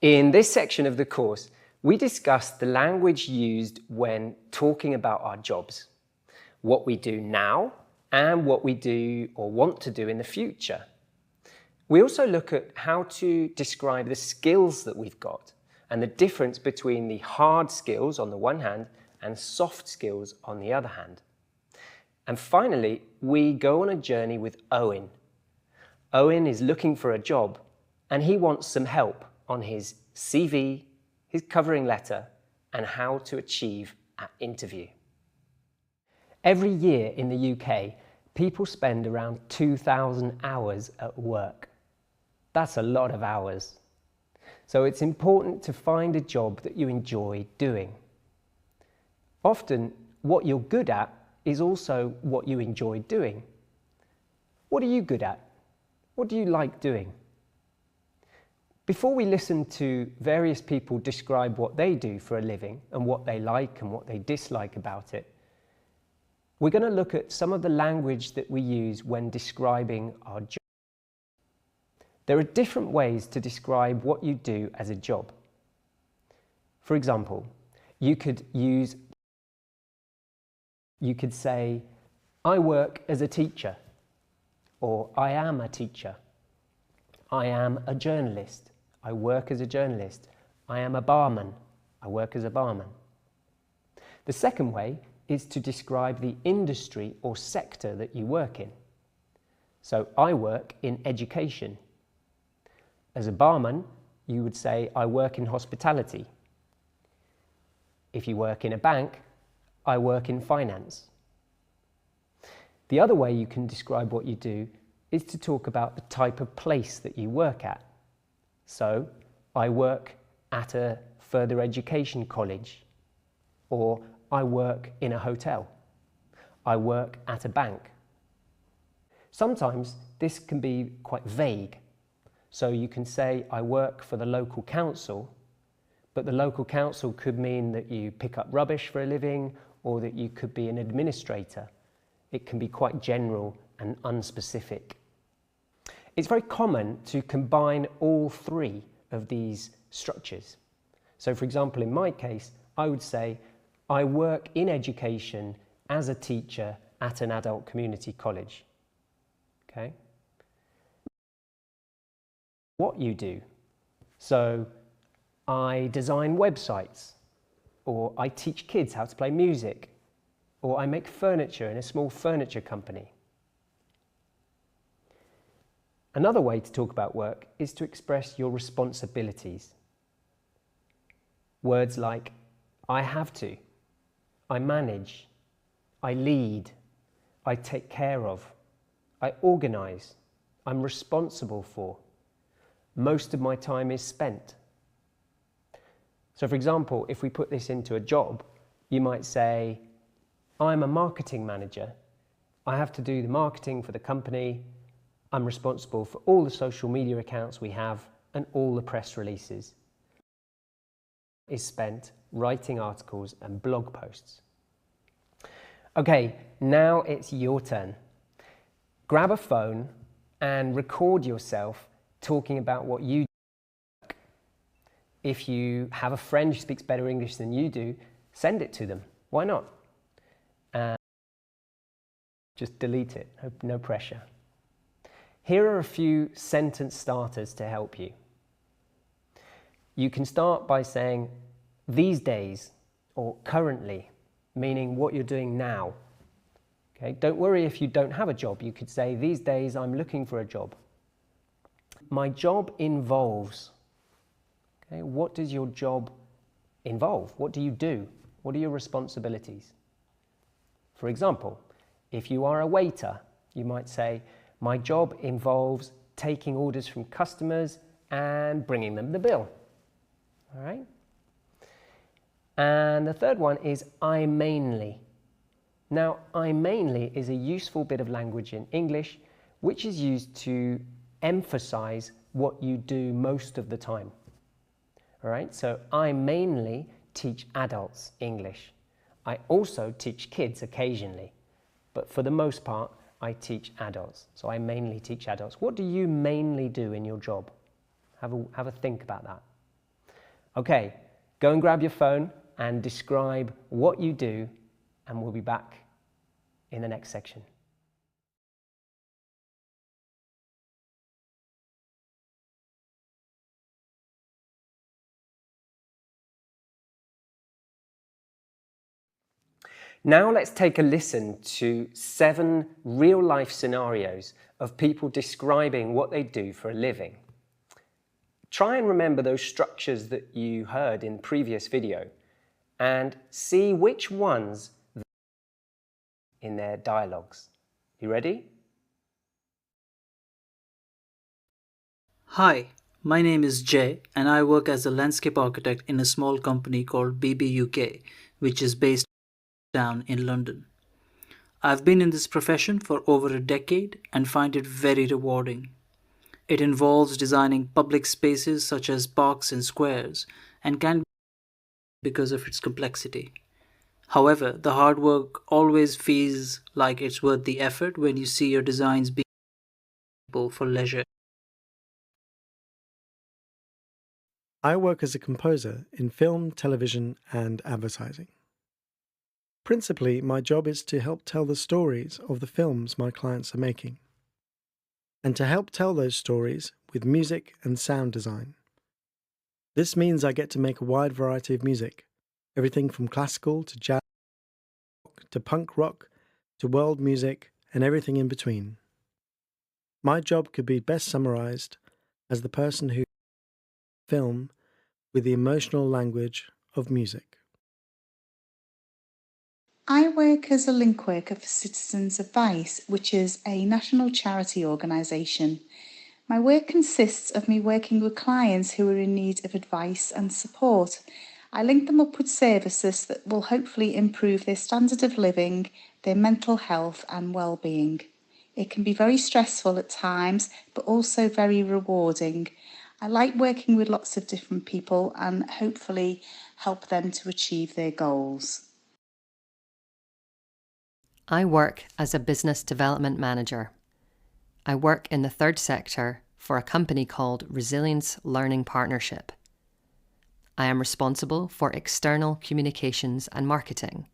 In this section of the course, we discuss the language used when talking about our jobs, what we do now and what we do or want to do in the future. We also look at how to describe the skills that we've got and the difference between the hard skills on the one hand and soft skills on the other hand. And finally, we go on a journey with Owen. Owen is looking for a job and he wants some help on his CV, his covering letter, and how to achieve an interview. Every year in the UK, people spend around 2,000 hours at work. That's a lot of hours. So it's important to find a job that you enjoy doing. Often, what you're good at is also what you enjoy doing. What are you good at? What do you like doing? Before we listen to various people describe what they do for a living and what they like and what they dislike about it, we're going to look at some of the language that we use when describing our job. There are different ways to describe what you do as a job. For example, you could say, I work as a teacher, or I am a teacher. I am a journalist. I work as a journalist. I am a barman. I work as a barman. The second way is to describe the industry or sector that you work in. So I work in education. As a barman, you would say, I work in hospitality. If you work in a bank, I work in finance. The other way you can describe what you do is to talk about the type of place that you work at. So, I work at a further education college, or I work in a hotel. I work at a bank. Sometimes this can be quite vague. So you can say, I work for the local council, but the local council could mean that you pick up rubbish for a living, or that you could be an administrator. It can be quite general and unspecific. It's very common to combine all three of these structures. So for example, in my case, I would say, I work in education as a teacher at an adult community college. Okay? What you do. So I design websites, or I teach kids how to play music, or I make furniture in a small furniture company. Another way to talk about work is to express your responsibilities. Words like, I have to, I manage, I lead, I take care of, I organise, I'm responsible for, most of my time is spent. So for example, if we put this into a job, you might say, I'm a marketing manager. I have to do the marketing for the company. I'm responsible for all the social media accounts we have and all the press releases. Is spent writing articles and blog posts. Okay, now it's your turn. Grab a phone and record yourself talking about what you do. If you have a friend who speaks better English than you do, send it to them. Why not? Just delete it, no pressure. Here are a few sentence starters to help you. You can start by saying, these days, or currently, meaning what you're doing now. Okay? Don't worry if you don't have a job. You could say, these days I'm looking for a job. My job involves. Okay? What does your job involve? What do you do? What are your responsibilities? For example, if you are a waiter, you might say, my job involves taking orders from customers and bringing them the bill. All right? And the third one is I mainly. Now, I mainly is a useful bit of language in English, which is used to emphasize what you do most of the time. All right? So I mainly teach adults English. I also teach kids occasionally, but for the most part, I teach adults. So I mainly teach adults. What do you mainly do in your job? Have a think about that. Okay, go and grab your phone and describe what you do, and we'll be back in the next section. Now let's take a listen to 7 real-life scenarios of people describing what they do for a living. Try and remember those structures that you heard in the previous video and see which ones in their dialogues. You ready? Hi, my name is Jay and I work as a landscape architect in a small company called BB UK, which is based down in London. I've been in this profession for over a decade and find it very rewarding. It involves designing public spaces such as parks and squares and can be because of its complexity. However, the hard work always feels like it's worth the effort when you see your designs being usable for leisure. I work as a composer in film, television, and advertising. Principally, my job is to help tell the stories of the films my clients are making, and to help tell those stories with music and sound design. This means I get to make a wide variety of music, everything from classical to jazz, to punk rock, to world music, and everything in between. My job could be best summarized as the person who film with the emotional language of music. I work as a link worker for Citizens Advice, which is a national charity organisation. My work consists of me working with clients who are in need of advice and support. I link them up with services that will hopefully improve their standard of living, their mental health and well-being. It can be very stressful at times, but also very rewarding. I like working with lots of different people and hopefully help them to achieve their goals. I work as a business development manager. I work in the third sector for a company called Resilience Learning Partnership. I am responsible for external communications and marketing.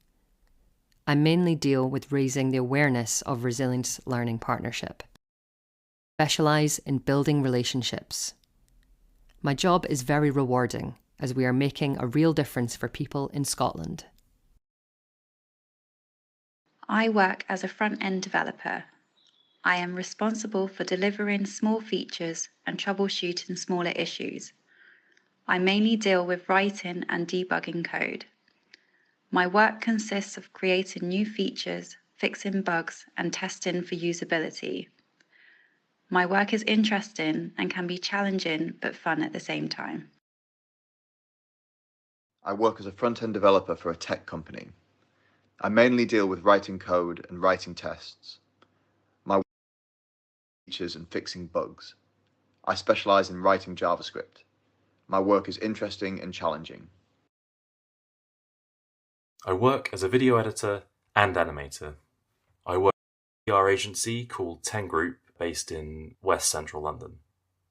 I mainly deal with raising the awareness of Resilience Learning Partnership. I specialise in building relationships. My job is very rewarding as we are making a real difference for people in Scotland. I work as a front-end developer. I am responsible for delivering small features and troubleshooting smaller issues. I mainly deal with writing and debugging code. My work consists of creating new features, fixing bugs, and testing for usability. My work is interesting and can be challenging but fun at the same time. I work as a front-end developer for a tech company. I mainly deal with writing code and writing tests. My work is features and fixing bugs. I specialize in writing JavaScript. My work is interesting and challenging. I work as a video editor and animator. I work at a PR agency called 10 Group based in West Central London.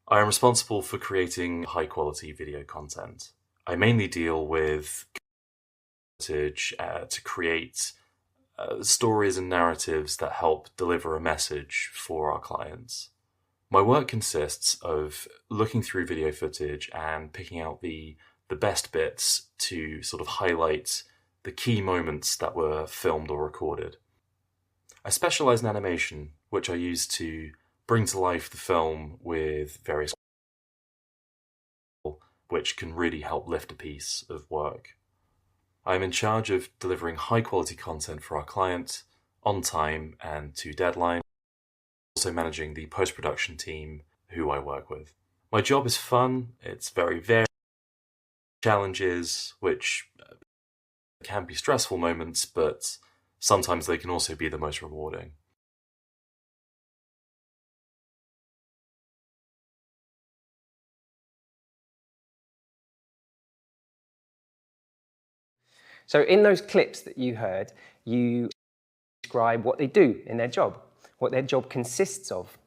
I am responsible for creating high-quality video content. I mainly deal with footage to create stories and narratives that help deliver a message for our clients. My work consists of looking through video footage and picking out the best bits to sort of highlight the key moments that were filmed or recorded. I specialise in animation, which I use to bring to life the film with various which can really help lift a piece of work. I am in charge of delivering high-quality content for our client on time and to deadline, also managing the post-production team who I work with. My job is fun, it's very varied, challenges which can be stressful moments, but sometimes they can also be the most rewarding. So in those clips that you heard, you describe what they do in their job, what their job consists of.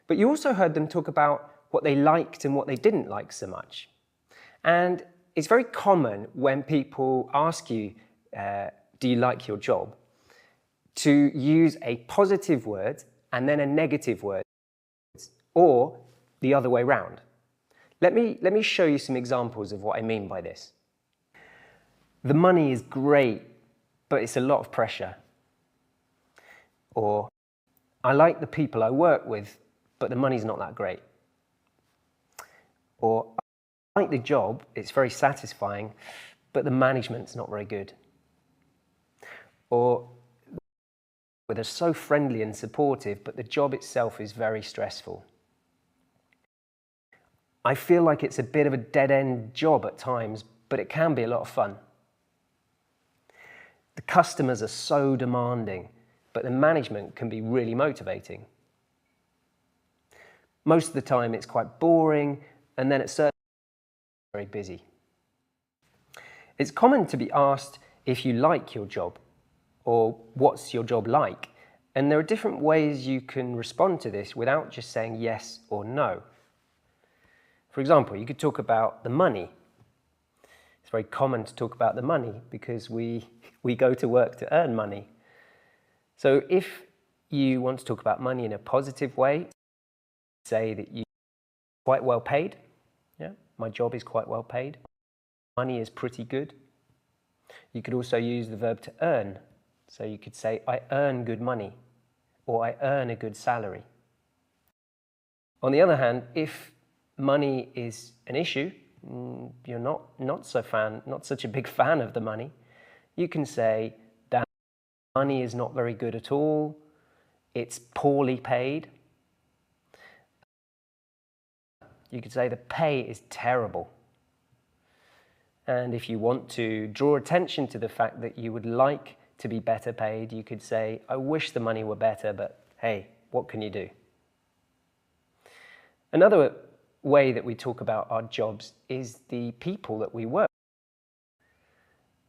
But you also heard them talk about what they liked and what they didn't like so much. And it's very common when people ask you, do you like your job, to use a positive word and then a negative word, or the other way round. Let me show you some examples of what I mean by this. The money is great, but it's a lot of pressure. Or, I like the people I work with, but the money's not that great. Or, I like the job, it's very satisfying, but the management's not very good. Or, they're so friendly and supportive, but the job itself is very stressful. I feel like it's a bit of a dead-end job at times, but it can be a lot of fun. The customers are so demanding, but the management can be really motivating. Most of the time it's quite boring, and then at certain times it's very busy. It's common to be asked if you like your job, or what's your job like? And there are different ways you can respond to this without just saying yes or no. For example, you could talk about the money. It's very common to talk about the money because we go to work to earn money. So if you want to talk about money in a positive way, say that you're quite well paid. Yeah, my job is quite well paid. Money is pretty good. You could also use the verb to earn. So you could say, I earn good money, or I earn a good salary. On the other hand, if money is an issue, you're not such a big fan of the money, you can say that money is not very good at all, it's poorly paid. You could say the pay is terrible. And if you want to draw attention to the fact that you would like to be better paid, you could say, I wish the money were better, but hey, what can you do? Another way that we talk about our jobs is the people that we work with.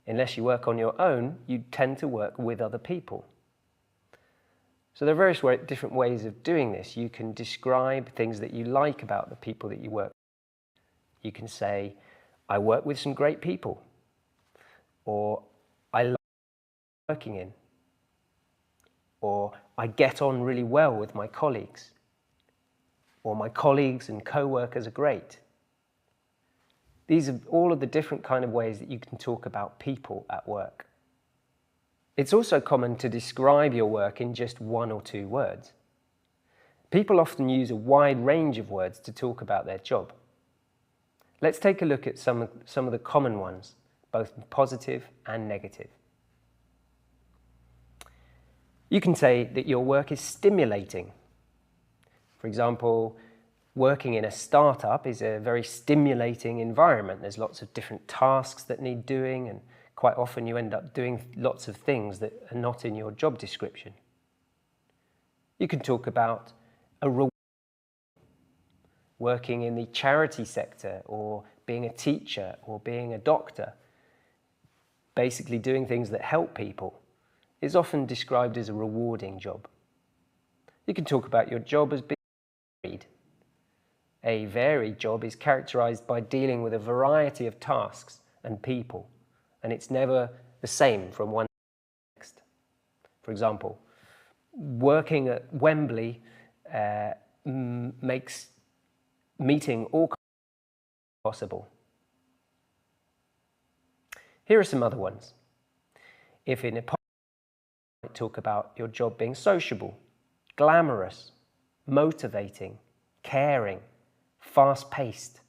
Unless you work on your own, you tend to work with other people. So there are various different ways of doing this. You can describe things that you like about the people that you work with. You can say, I work with some great people, or I like working in, or I get on really well with my colleagues, or my colleagues and co-workers are great. These are all of the different kind of ways that you can talk about people at work. It's also common to describe your work in just one or two words. People often use a wide range of words to talk about their job. Let's take a look at some of the common ones, both positive and negative. You can say that your work is stimulating. For example, working in a startup is a very stimulating environment. There's lots of different tasks that need doing, and quite often you end up doing lots of things that are not in your job description. You can talk about a reward, working in the charity sector, or being a teacher, or being a doctor. Basically doing things that help people is often described as a rewarding job. You can talk about your job as being varied. A varied job is characterized by dealing with a variety of tasks and people, and it's never the same from one to the next. For example, working at Wembley makes meeting all possible. Here are some other ones. If in a you might talk about your job being sociable, glamorous, motivating, caring, fast-paced.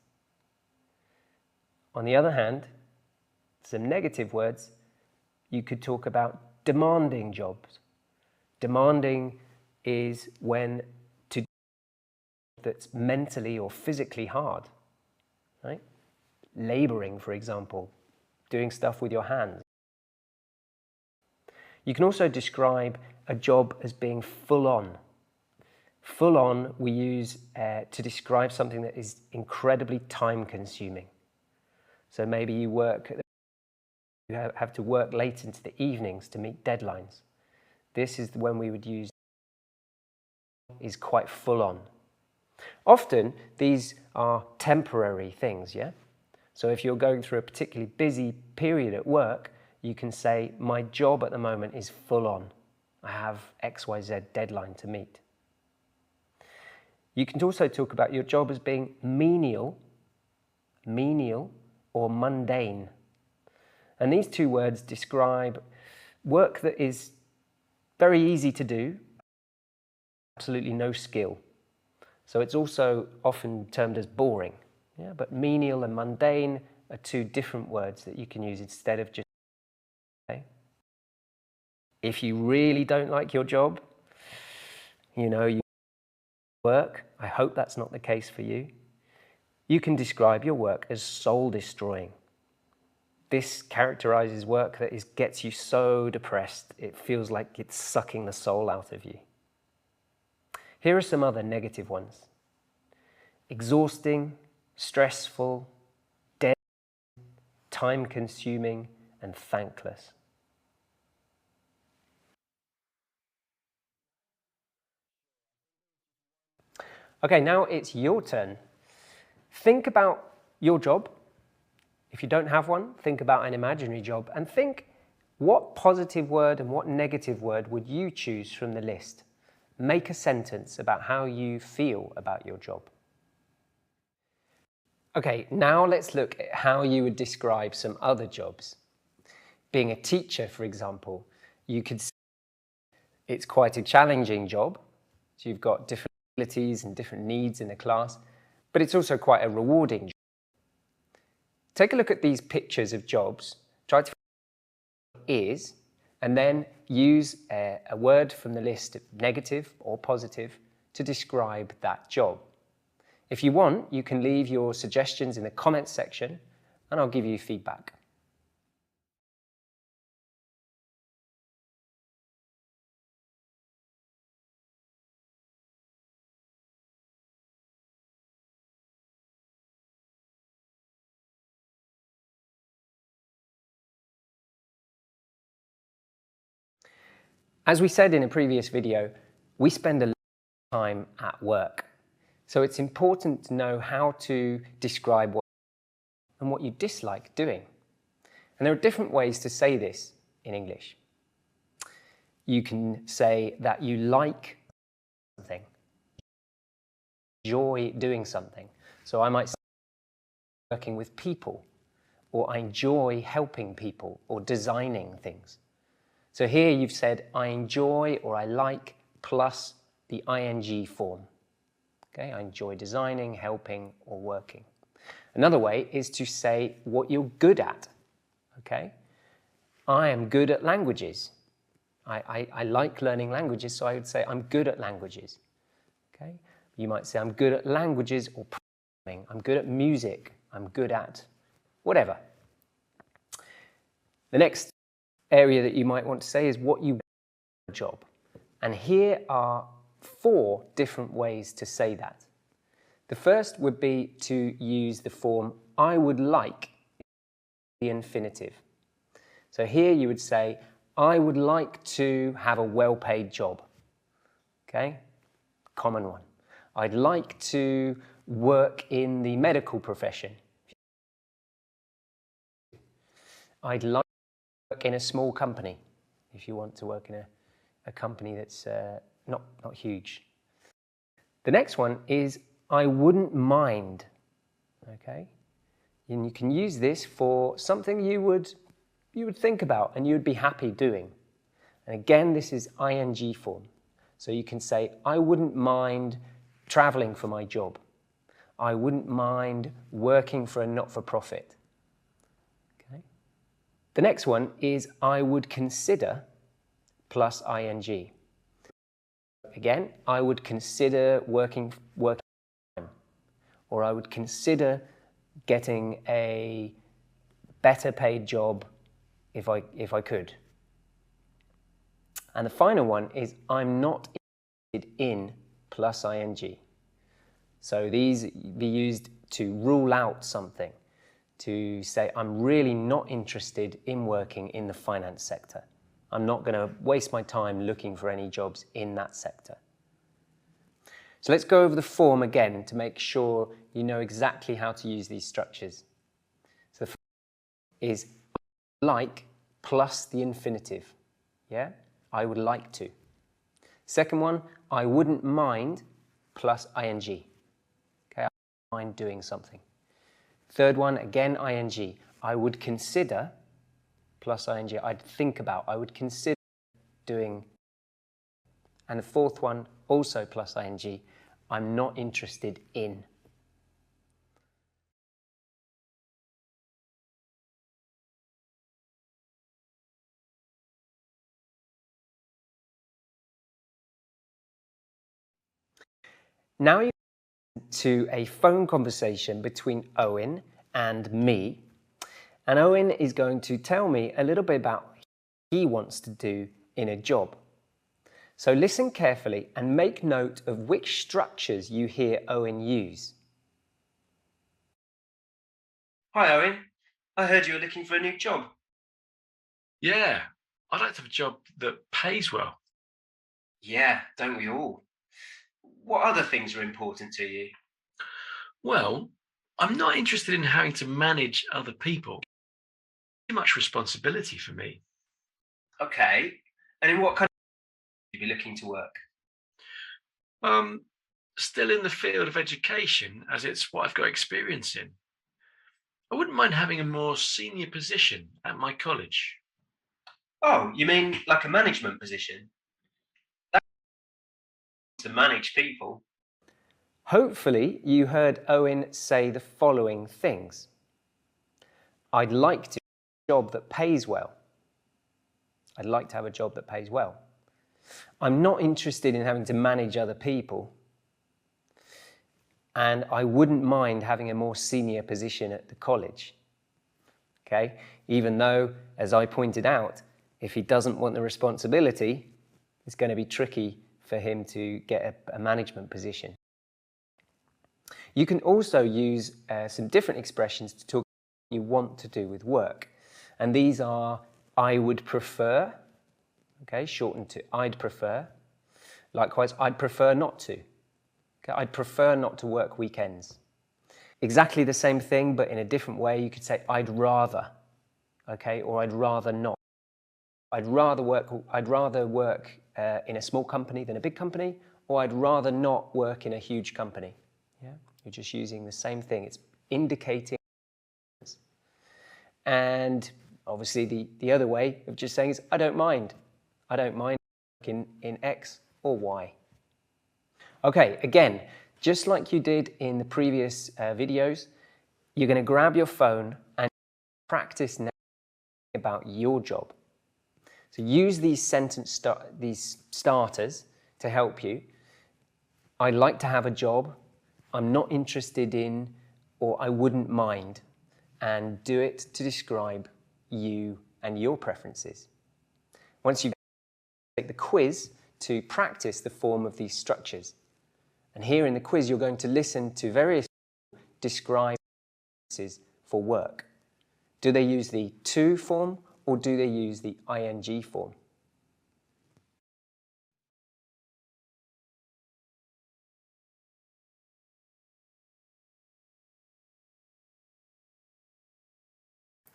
On the other hand, some negative words, you could talk about demanding jobs. Demanding is when to do that's mentally or physically hard, right? Laboring, for example, doing stuff with your hands. You can also describe a job as being full on. Full on we use to describe something that is incredibly time consuming. So maybe you have to work late into the evenings to meet deadlines. This is when we would use is quite full on. Often these are temporary things, yeah? So if you're going through a particularly busy period at work, you can say, my job at the moment is full on. I have XYZ deadline to meet. You can also talk about your job as being menial or mundane. And these two words describe work that is very easy to do, absolutely no skill. So it's also often termed as boring. Yeah, but menial and mundane are two different words that you can use instead of just. Okay. If you really don't like your job, you work, I hope that's not the case for you, you can describe your work as soul-destroying. This characterizes work that gets you so depressed, it feels like it's sucking the soul out of you. Here are some other negative ones. Exhausting, stressful, dead, time-consuming, and thankless. Okay, now it's your turn. Think about your job. If you don't have one, think about an imaginary job and think what positive word and what negative word would you choose from the list? Make a sentence about how you feel about your job. Okay, now let's look at how you would describe some other jobs. Being a teacher, for example, you could say it's quite a challenging job. So you've got different abilities and different needs in a class, but it's also quite a rewarding job. Take a look at these pictures of jobs, try to figure out what it is, and then use a word from the list, negative or positive, to describe that job. If you want, you can leave your suggestions in the comments section and I'll give you feedback. As we said in a previous video, we spend a lot of time at work. So it's important to know how to describe what and what you dislike doing. And there are different ways to say this in English. You can say that you like something, enjoy doing something. So I might say working with people, or I enjoy helping people, or designing things. So here you've said I enjoy or I like plus the ing form. Okay, I enjoy designing, helping, or working. Another way is to say what you're good at. Okay, I am good at languages. I like learning languages, so I would say I'm good at languages. Okay, you might say I'm good at languages or programming. I'm good at music. I'm good at whatever. The next area that you might want to say is what you want in a job. And here are 4 different ways to say that. The first would be to use the form I would like, the infinitive. So here you would say, I would like to have a well-paid job. Okay, common one. I'd like to work in the medical profession. I'd like to work in a small company, if you want to work in a company that's not huge. The next one is I wouldn't mind. Okay, and you can use this for something you would think about and you'd be happy doing. And again, this is ing form. So you can say, I wouldn't mind traveling for my job. I wouldn't mind working for a not-for-profit. Okay. The next one is I would consider plus ing. Again, I would consider working time, or I would consider getting a better paid job if I could. And the final one is I'm not interested in plus ing. So these be used to rule out something, to say I'm really not interested in working in the finance sector. I'm not going to waste my time looking for any jobs in that sector. So let's go over the form again to make sure you know exactly how to use these structures. is like plus the infinitive. Yeah? I would like to. Second one, I wouldn't mind plus ing. Okay, I wouldn't mind doing something. Third one, again ing. I would consider plus ing. I'd think about, I would consider doing. And the fourth one, also plus ing. I'm not interested in. Now you to a phone conversation between Owen and me. And Owen is going to tell me a little bit about what he wants to do in a job. So listen carefully and make note of which structures you hear Owen use. Hi Owen, I heard you were looking for a new job. Yeah, I'd like to have a job that pays well. Yeah, don't we all? What other things are important to you? Well, I'm not interested in having to manage other people. Too much responsibility for me. Okay, and in what kind of you be looking to work? Still in the field of education, as it's what I've got experience in. I wouldn't mind having a more senior position at my college. Oh, you mean like a management position? That's to manage people. Hopefully you heard Owen say the following things. I'd like to have a job that pays well. I'd like to have a job that pays well. I'm not interested in having to manage other people. And I wouldn't mind having a more senior position at the college. Okay? Even though, as I pointed out, if he doesn't want the responsibility, it's going to be tricky for him to get a management position. You can also use some different expressions to talk about what you want to do with work. And these are I would prefer, okay, shortened to I'd prefer. Likewise, I'd prefer not to. Okay, I'd prefer not to work weekends. Exactly the same thing, but in a different way. You could say I'd rather, okay, or I'd rather not. I'd rather work in a small company than a big company, or I'd rather not work in a huge company. Yeah, you're just using the same thing. It's indicating. And obviously the other way of just saying is I don't mind. I don't mind working in X or Y. Okay, again, just like you did in the previous videos, you're going to grab your phone and practice now about your job. So use these these starters to help you. I'd like to have a job. I'm not interested in, or I wouldn't mind. And do it to describe you and your preferences. Once you take the quiz to practice the form of these structures. And here in the quiz, you're going to listen to various people describe preferences for work. Do they use the to form or do they use the ing form?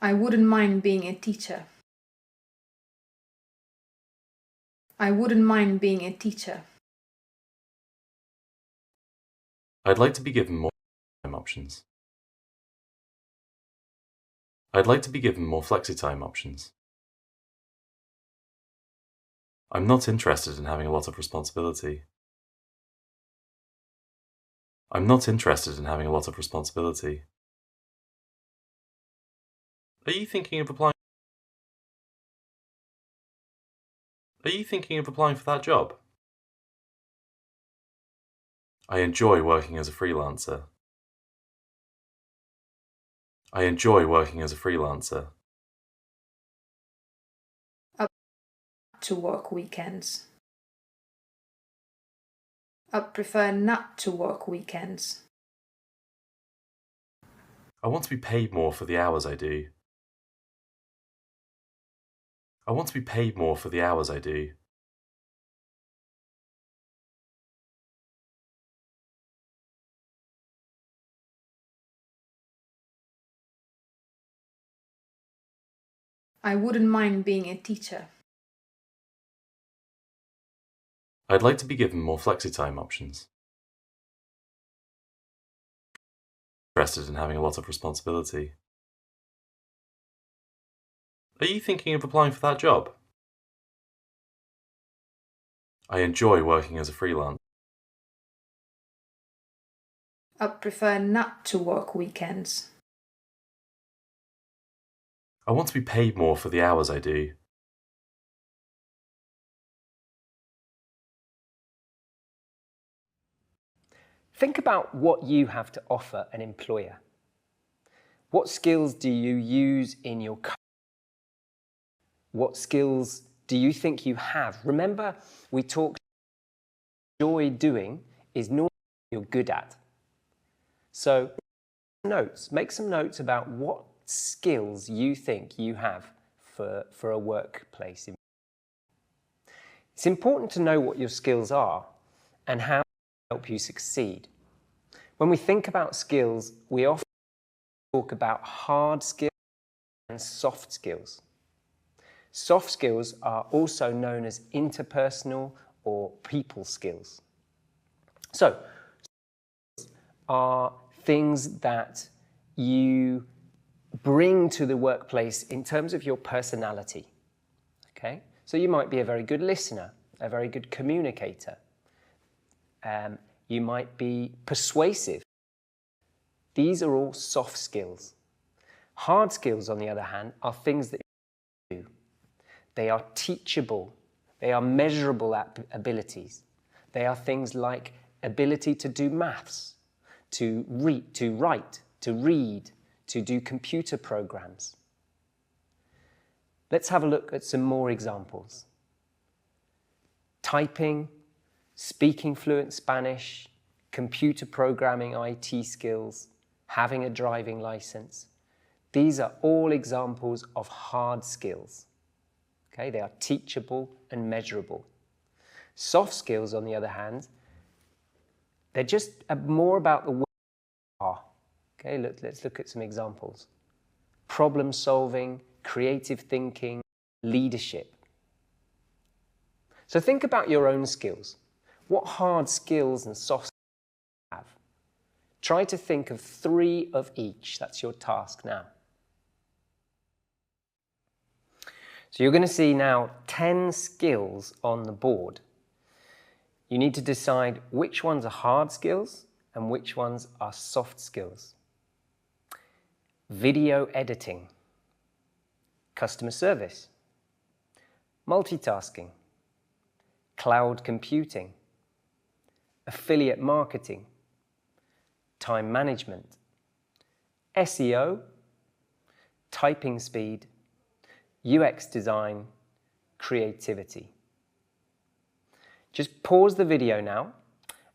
I wouldn't mind being a teacher. I wouldn't mind being a teacher. I'd like to be given more time options. I'd like to be given more flexi-time options. I'm not interested in having a lot of responsibility. I'm not interested in having a lot of responsibility. Are you thinking of applying? Are you thinking of applying for that job? I enjoy working as a freelancer. I enjoy working as a freelancer. To work weekends. I'd prefer not to work weekends. I want to be paid more for the hours I do. I want to be paid more for the hours I do. I wouldn't mind being a teacher. I'd like to be given more flexi-time options. Interested in having a lot of responsibility. Are you thinking of applying for that job? I enjoy working as a freelancer. I'd prefer not to work weekends. I want to be paid more for the hours I do. Think about what you have to offer an employer. What skills do you use in your career? What skills do you think you have? Remember, we talked enjoy doing is normally what you're good at. So make some notes about what skills you think you have for a workplace. It's important to know what your skills are and how they help you succeed. When we think about skills, we often talk about hard skills and soft skills. Soft skills are also known as interpersonal or people skills. So, are things that you bring to the workplace in terms of your personality. Okay? So you might be a very good listener, a very good communicator. You might be persuasive. These are all soft skills. Hard skills, on the other hand, are things that you do. They are teachable. They are measurable abilities. They are things like ability to do maths, to write, to read, to do computer programs. Let's have a look at some more examples. Typing, speaking fluent Spanish, computer programming, IT skills, having a driving license. These are all examples of hard skills. Okay, they are teachable and measurable. Soft skills, on the other hand, they're just more about the way you are. Okay, let's look at some examples. Problem solving, creative thinking, leadership. So think about your own skills. What hard skills and soft skills do you have? Try to think of 3 of each. That's your task now. So you're going to see now 10 skills on the board. You need to decide which ones are hard skills and which ones are soft skills. Video editing, customer service, multitasking, cloud computing, affiliate marketing, time management, SEO, typing speed, UX design, creativity. Just pause the video now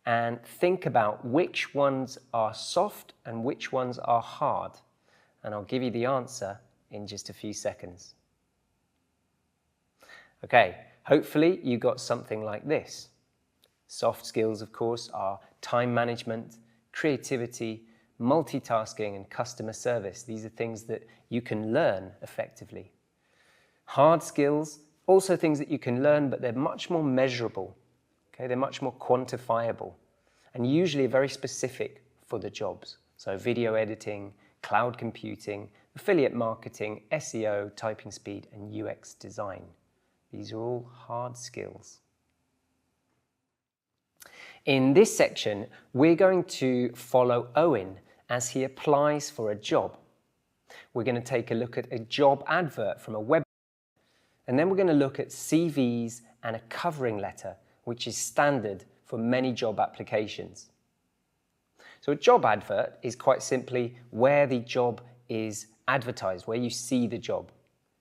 and think about which ones are soft and which ones are hard. And I'll give you the answer in just a few seconds. Okay, hopefully you got something like this. Soft skills, of course, are time management, creativity, multitasking, and customer service. These are things that you can learn effectively. Hard skills, also things that you can learn, but they're much more measurable. Okay, they're much more quantifiable and usually very specific for the jobs. So video editing, cloud computing, affiliate marketing, SEO, typing speed, and UX design. These are all hard skills. In this section, we're going to follow Owen as he applies for a job. We're going to take a look at a job advert from a website, and then we're going to look at CVs and a covering letter, which is standard for many job applications. So a job advert is quite simply where the job is advertised, where you see the job.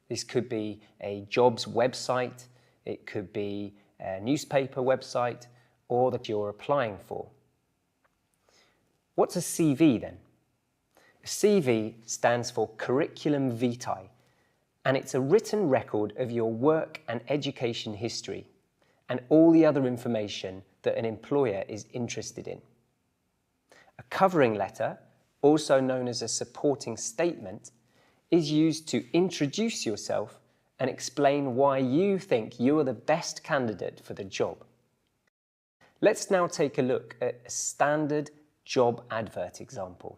This could be a jobs website, it could be a newspaper website, or that you're applying for. What's a CV then? A CV stands for Curriculum Vitae, and it's a written record of your work and education history and all the other information that an employer is interested in. A covering letter, also known as a supporting statement, is used to introduce yourself and explain why you think you are the best candidate for the job. Let's now take a look at a standard job advert example.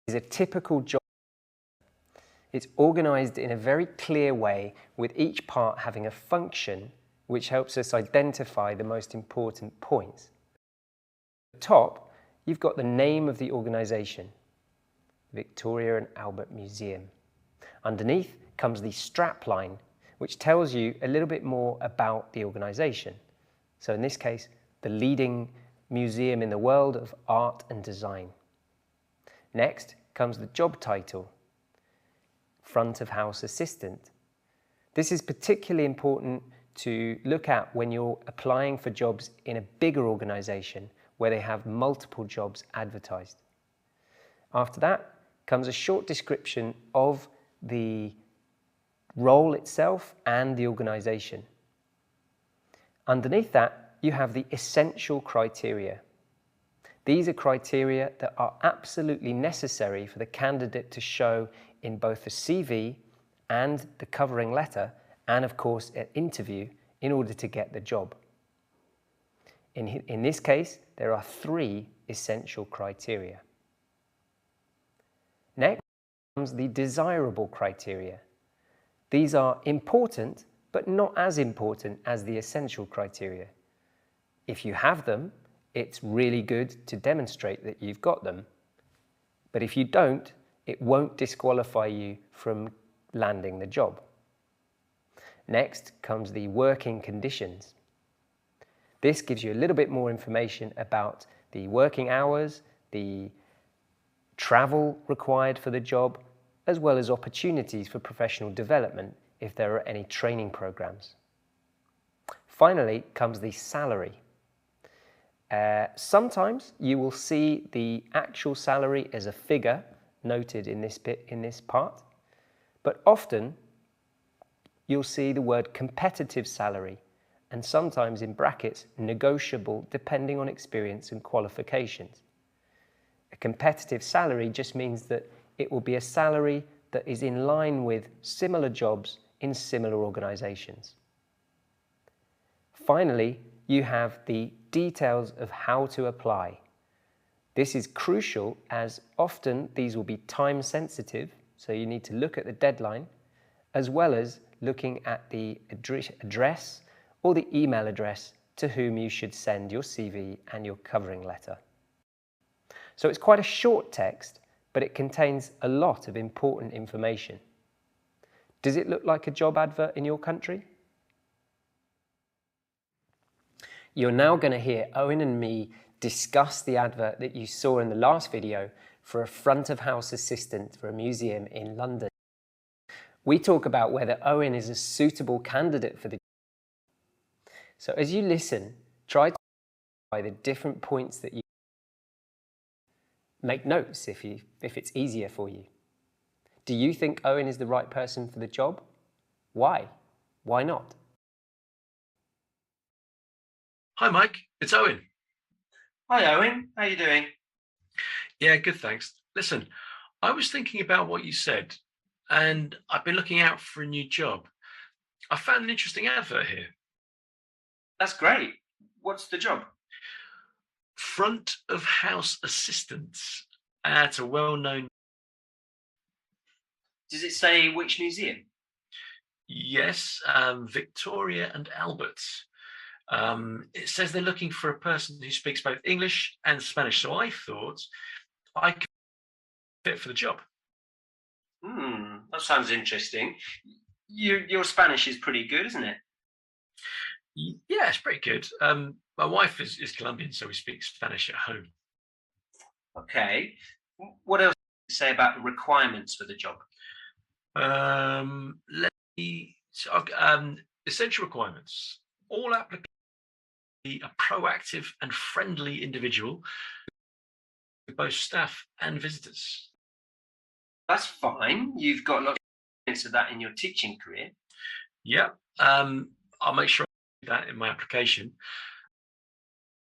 This is a typical job. It's organised in a very clear way, with each part having a function which helps us identify the most important points. At the top, you've got the name of the organisation, Victoria and Albert Museum. Underneath comes the strapline, which tells you a little bit more about the organisation. So in this case, the leading museum in the world of art and design. Next comes the job title, front of house assistant. This is particularly important to look at when you're applying for jobs in a bigger organisation where they have multiple jobs advertised. After that comes a short description of the role itself and the organisation. Underneath that, you have the essential criteria. These are criteria that are absolutely necessary for the candidate to show in both the CV and the covering letter, and of course an interview, in order to get the job. In this case, there are 3 essential criteria. Next comes the desirable criteria. These are important, but not as important as the essential criteria. If you have them, it's really good to demonstrate that you've got them. But if you don't, it won't disqualify you from landing the job. Next comes the working conditions. This gives you a little bit more information about the working hours, the travel required for the job, as well as opportunities for professional development if there are any training programs. Finally comes the salary. Sometimes you will see the actual salary as a figure noted in this part, but often you'll see the word competitive salary, and sometimes in brackets negotiable depending on experience and qualifications. A competitive salary just means that it will be a salary that is in line with similar jobs in similar organisations. Finally, you have the details of how to apply. This is crucial as often these will be time sensitive, so you need to look at the deadline, as well as looking at the address or the email address to whom you should send your CV and your covering letter. So it's quite a short text, but it contains a lot of important information. Does it look like a job advert in your country? You're now going to hear Owen and me discuss the advert that you saw in the last video for a front of house assistant for a museum in London. We talk about whether Owen is a suitable candidate for the job. So as you listen, try to identify the different points that you make notes if it's easier for you. Do you think Owen is the right person for the job? Why? Why not? Hi, Mike. It's Owen. Hi, Owen. How are you doing? Yeah, good, thanks. Listen, I was thinking about what you said, and I've been looking out for a new job. I found an interesting advert here. That's great. What's the job? Front of house assistants at a well-known... Does it say which museum? Yes, Victoria and Albert. It says they're looking for a person who speaks both English and Spanish, so I thought I could fit for the job. That sounds interesting. Your Spanish is pretty good, isn't it? Yeah, it's pretty good. My wife is Colombian, so we speak Spanish at home. Okay. What else do you say about the requirements for the job? Essential requirements. All applicants be a proactive and friendly individual with both staff and visitors. That's fine. You've got a lot of experience of that in your teaching career. Yeah, I'll make sure I do that in my application.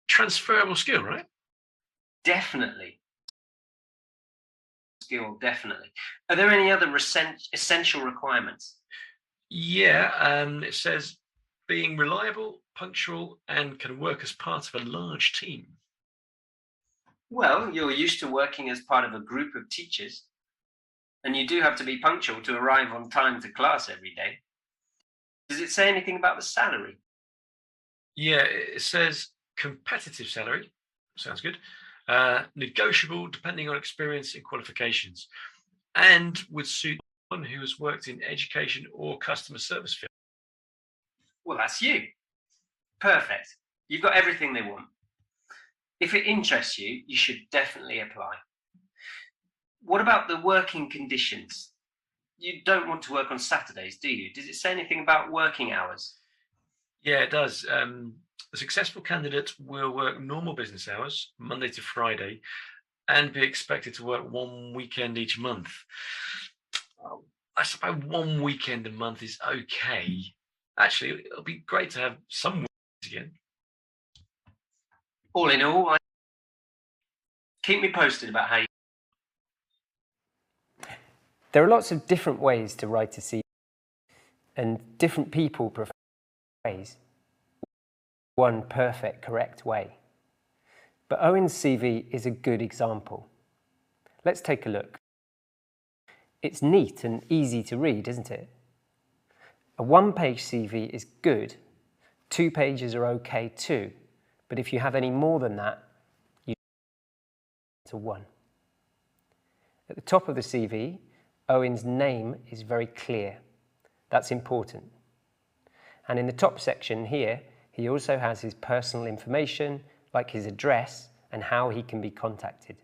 Transferable skill, right? Definitely. Skill, definitely. Are there any other essential requirements? Yeah, it says being reliable, punctual, and can work as part of a large team. Well, you're used to working as part of a group of teachers, and you do have to be punctual to arrive on time to class every day. Does it say anything about the salary? Yeah, it says competitive salary. Sounds good. Negotiable depending on experience and qualifications, and would suit one who has worked in education or customer service field. Well, that's you. Perfect. You've got everything they want. If it interests you, you should definitely apply. What about the working conditions? You don't want to work on Saturdays, do you? Does it say anything about working hours? Yeah, it does. A successful candidate will work normal business hours, Monday to Friday, and be expected to work one weekend each month. I suppose one weekend a month is okay. Actually, it'll be great to have some weekends again. All in all, keep me posted about how you... There are lots of different ways to write a CV, and different people prefer ways. One perfect, correct way. But Owen's CV is a good example. Let's take a look. It's neat and easy to read, isn't it? A one-page CV is good. 2 pages are okay too. But if you have any more than that, you to 1. At the top of the CV, Owen's name is very clear. That's important. And in the top section here, he also has his personal information, like his address and how he can be contacted.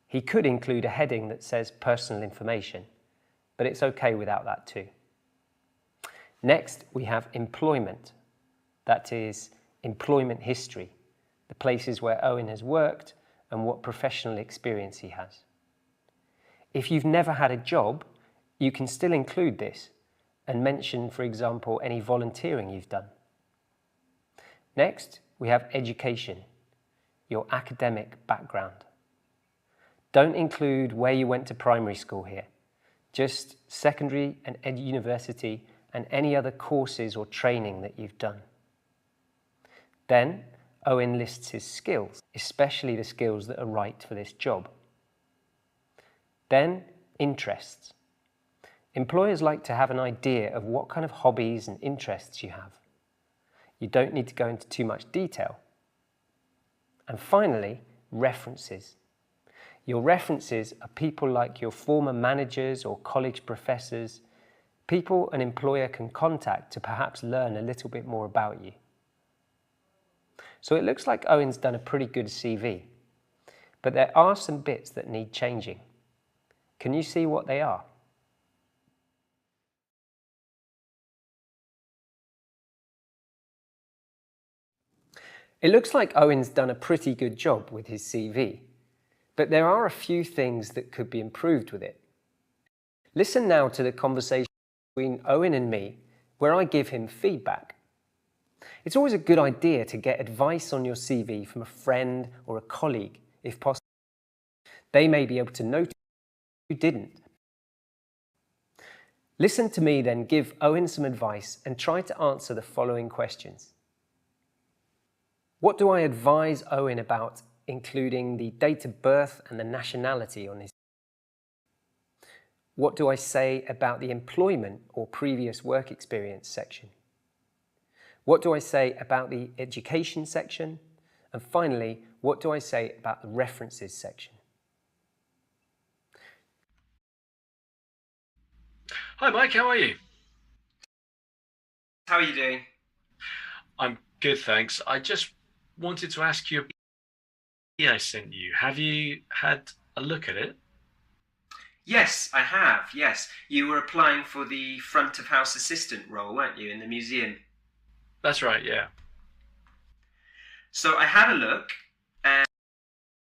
He could include a heading that says personal information, but it's okay without that too. Next, we have employment. That is employment history, the places where Owen has worked and what professional experience he has. If you've never had a job, you can still include this and mention, for example, any volunteering you've done. Next, we have education, your academic background. Don't include where you went to primary school here, just secondary and university and any other courses or training that you've done. Then, Owen lists his skills, especially the skills that are right for this job. Then, interests. Employers like to have an idea of what kind of hobbies and interests you have. You don't need to go into too much detail. And finally, references. Your references are people like your former managers or college professors, people an employer can contact to perhaps learn a little bit more about you. So it looks like Owen's done a pretty good CV, but there are some bits that need changing. Can you see what they are? It looks like Owen's done a pretty good job with his CV, but there are a few things that could be improved with it. Listen now to the conversation between Owen and me, where I give him feedback. It's always a good idea to get advice on your CV from a friend or a colleague, if possible. They may be able to notice you didn't. Listen to me then give Owen some advice and try to answer the following questions. What do I advise Owen about, including the date of birth and the nationality on his? What do I say about the employment or previous work experience section? What do I say about the education section? And finally, what do I say about the references section? Hi, Mike. How are you? How are you doing? I'm good, thanks. I just wanted to ask you about I sent you. Have you had a look at it? Yes, I have, yes. You were applying for the front of house assistant role, weren't you, in the museum? That's right, yeah. So I had a look and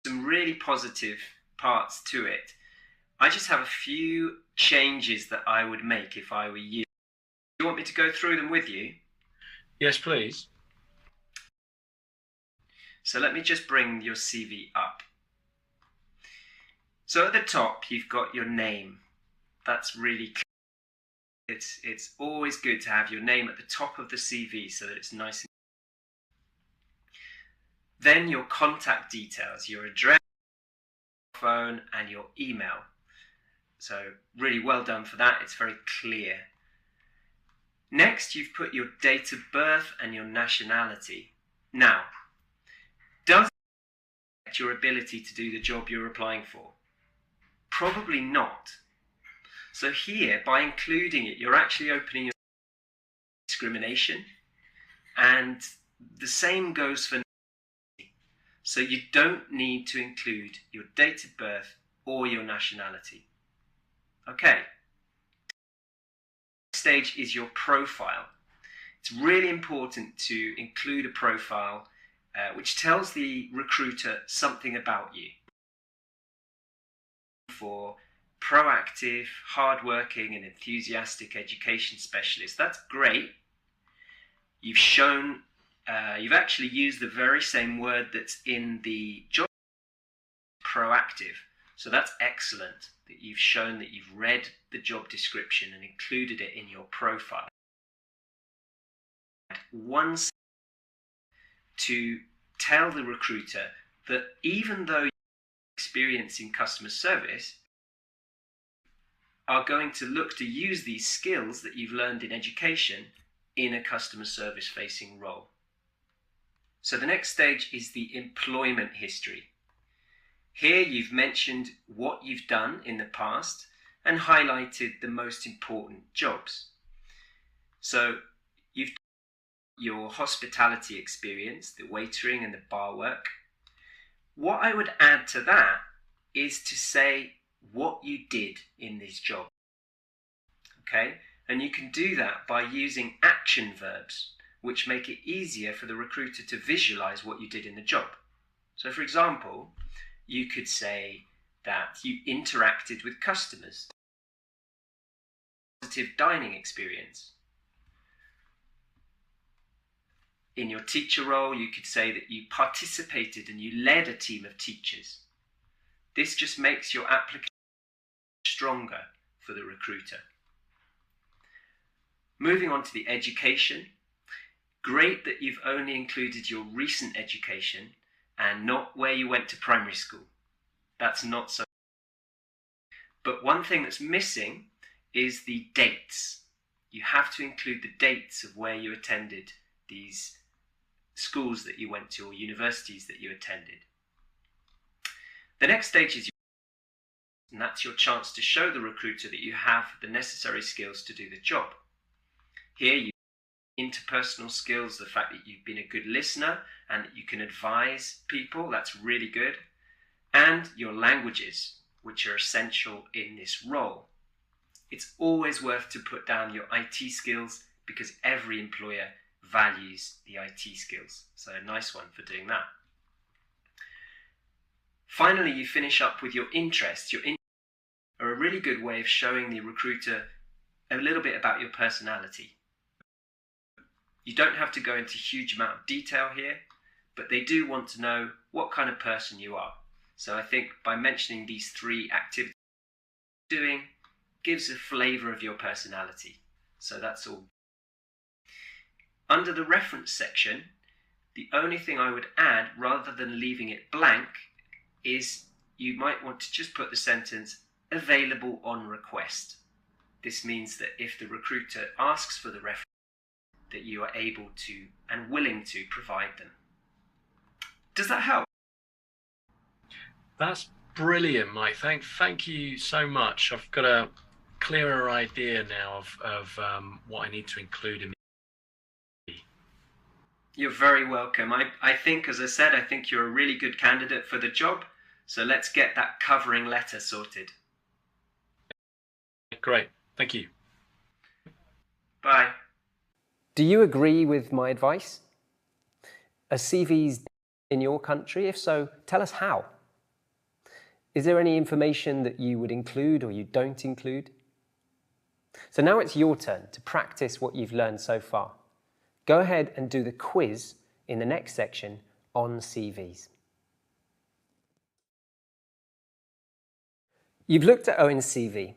some really positive parts to it. I just have a few changes that I would make if I were you. Do you want me to go through them with you? Yes, please. So let me just bring your CV up. So at the top, you've got your name. That's really clear. It's always good to have your name at the top of the CV so that it's nice and then your contact details, your address, phone, and your email. So really well done for that. It's very clear. Next, you've put your date of birth and your nationality. Now, does it affect your ability to do the job you're applying for? Probably not. So here, by including it, you're actually opening your discrimination, and the same goes for nationality. So you don't need to include your date of birth or your nationality. Okay. Next stage is your profile. It's really important to include a profile which tells the recruiter something about you. For proactive, hardworking and enthusiastic education specialist. That's great. You've shown, you've actually used the very same word that's in the job, proactive. So that's excellent that you've shown that you've read the job description and included it in your profile. One to tell the recruiter that even though you're experienced in customer service, are going to look to use these skills that you've learned in education in a customer service facing role. So the next stage is the employment history. Here you've mentioned what you've done in the past and highlighted the most important jobs. So you've done your hospitality experience, the waitering and the bar work. What I would add to that is to say what you did in this job. Okay, and you can do that by using action verbs, which make it easier for the recruiter to visualize what you did in the job. So for example, you could say that you interacted with customers, positive dining experience. In your teacher role, you could say that you participated and you led a team of teachers. This just makes your application stronger for the recruiter. Moving on to the education. Great that you've only included your recent education and not where you went to primary school. That's not so. But one thing that's missing is the dates. You have to include the dates of where you attended these schools that you went to or universities that you attended. The next stage is and that's your chance to show the recruiter that you have the necessary skills to do the job. Here you interpersonal skills, the fact that you've been a good listener and that you can advise people, that's really good. And your languages, which are essential in this role. It's always worth to put down your IT skills because every employer values the IT skills. So a nice one for doing that. Finally, you finish up with your interests. Your interests are a really good way of showing the recruiter a little bit about your personality. You don't have to go into a huge amount of detail here, but they do want to know what kind of person you are. So I think by mentioning these three activities you're doing gives a flavor of your personality. So that's all. Under the reference section, the only thing I would add, rather than leaving it blank, is you might want to just put the sentence available on request. This means that if the recruiter asks for the reference, that you are able to and willing to provide them. Does that help? That's brilliant, Mike. Thank you so much. I've got a clearer idea now of what I need to include in the. You're very welcome. I think, as I said, I think you're a really good candidate for the job. So let's get that covering letter sorted. Great. Thank you. Bye. Do you agree with my advice? Are CVs in your country? If so, tell us how. Is there any information that you would include or you don't include? So now it's your turn to practice what you've learned so far. Go ahead and do the quiz in the next section on CVs. You've looked at Owen's CV.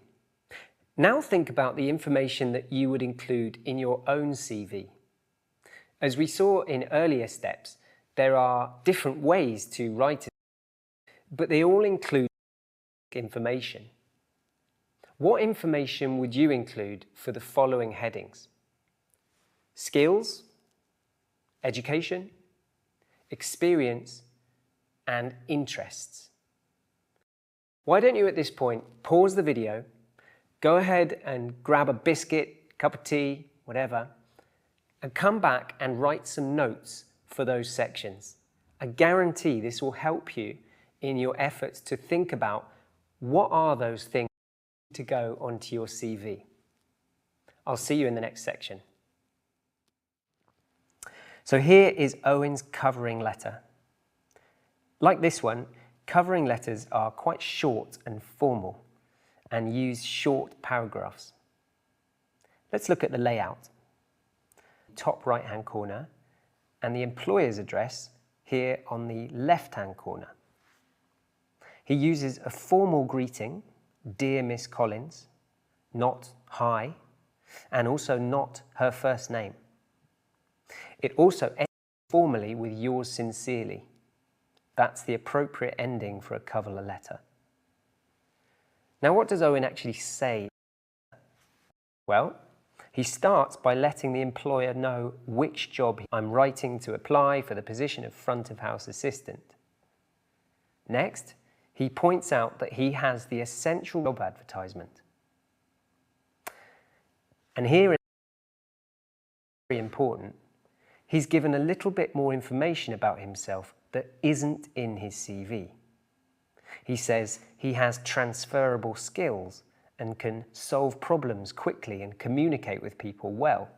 Now think about the information that you would include in your own CV. As we saw in earlier steps, there are different ways to write it, but they all include information. What information would you include for the following headings? Skills, education, experience, and interests. Why don't you at this point pause the video, go ahead and grab a biscuit, cup of tea, whatever, and come back and write some notes for those sections. I guarantee this will help you in your efforts to think about what are those things to go onto your CV. I'll see you in the next section. So here is Owen's covering letter. Like this one, covering letters are quite short and formal and use short paragraphs. Let's look at the layout. Top right-hand corner and the employer's address here on the left-hand corner. He uses a formal greeting, "Dear Miss Collins," not "Hi," and also not her first name. It also ends formally with "Yours sincerely." That's the appropriate ending for a cover letter. Now, what does Owen actually say? Well, he starts by letting the employer know which job I'm writing to apply for the position of front of house assistant. Next, he points out that he has the essential job advertisement. And here is very important. He's given a little bit more information about himself that isn't in his CV. He says he has transferable skills and can solve problems quickly and communicate with people well.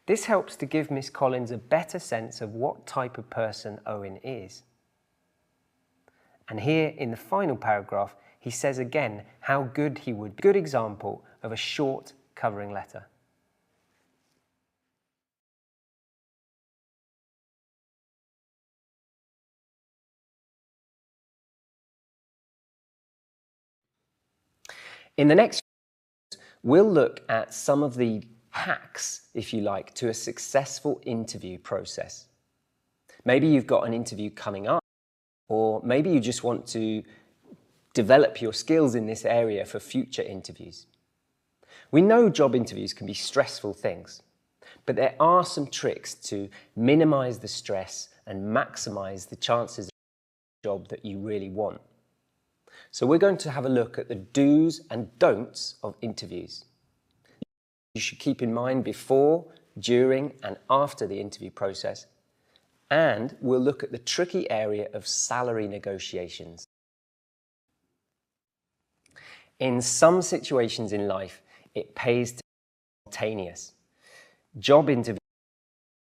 This helps to give Miss Collins a better sense of what type of person Owen is. And here in the final paragraph, he says again how good he would be. Good example of a short covering letter. In the next, we'll look at some of the hacks, if you like, to a successful interview process. Maybe you've got an interview coming up, or maybe you just want to develop your skills in this area for future interviews. We know job interviews can be stressful things, but there are some tricks to minimize the stress and maximize the chances of the job that you really want. So we're going to have a look at the do's and don'ts of interviews. You should keep in mind before, during, and after the interview process. And we'll look at the tricky area of salary negotiations. In some situations in life, it pays to be spontaneous. Job interviews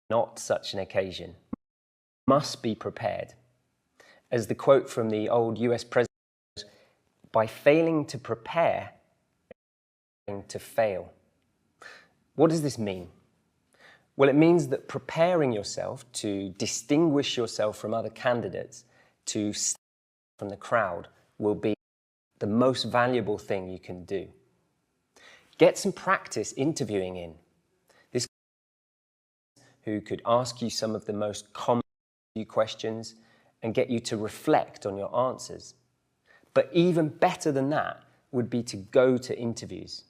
are not such an occasion. You must be prepared. As the quote from the old US president, by failing to prepare, to fail. What does this mean? Well, it means that preparing yourself to distinguish yourself from other candidates, to stand out from the crowd, will be the most valuable thing you can do. Get some practice interviewing in. This who could ask you some of the most common questions and get you to reflect on your answers. But even better than that would be to go to interviews.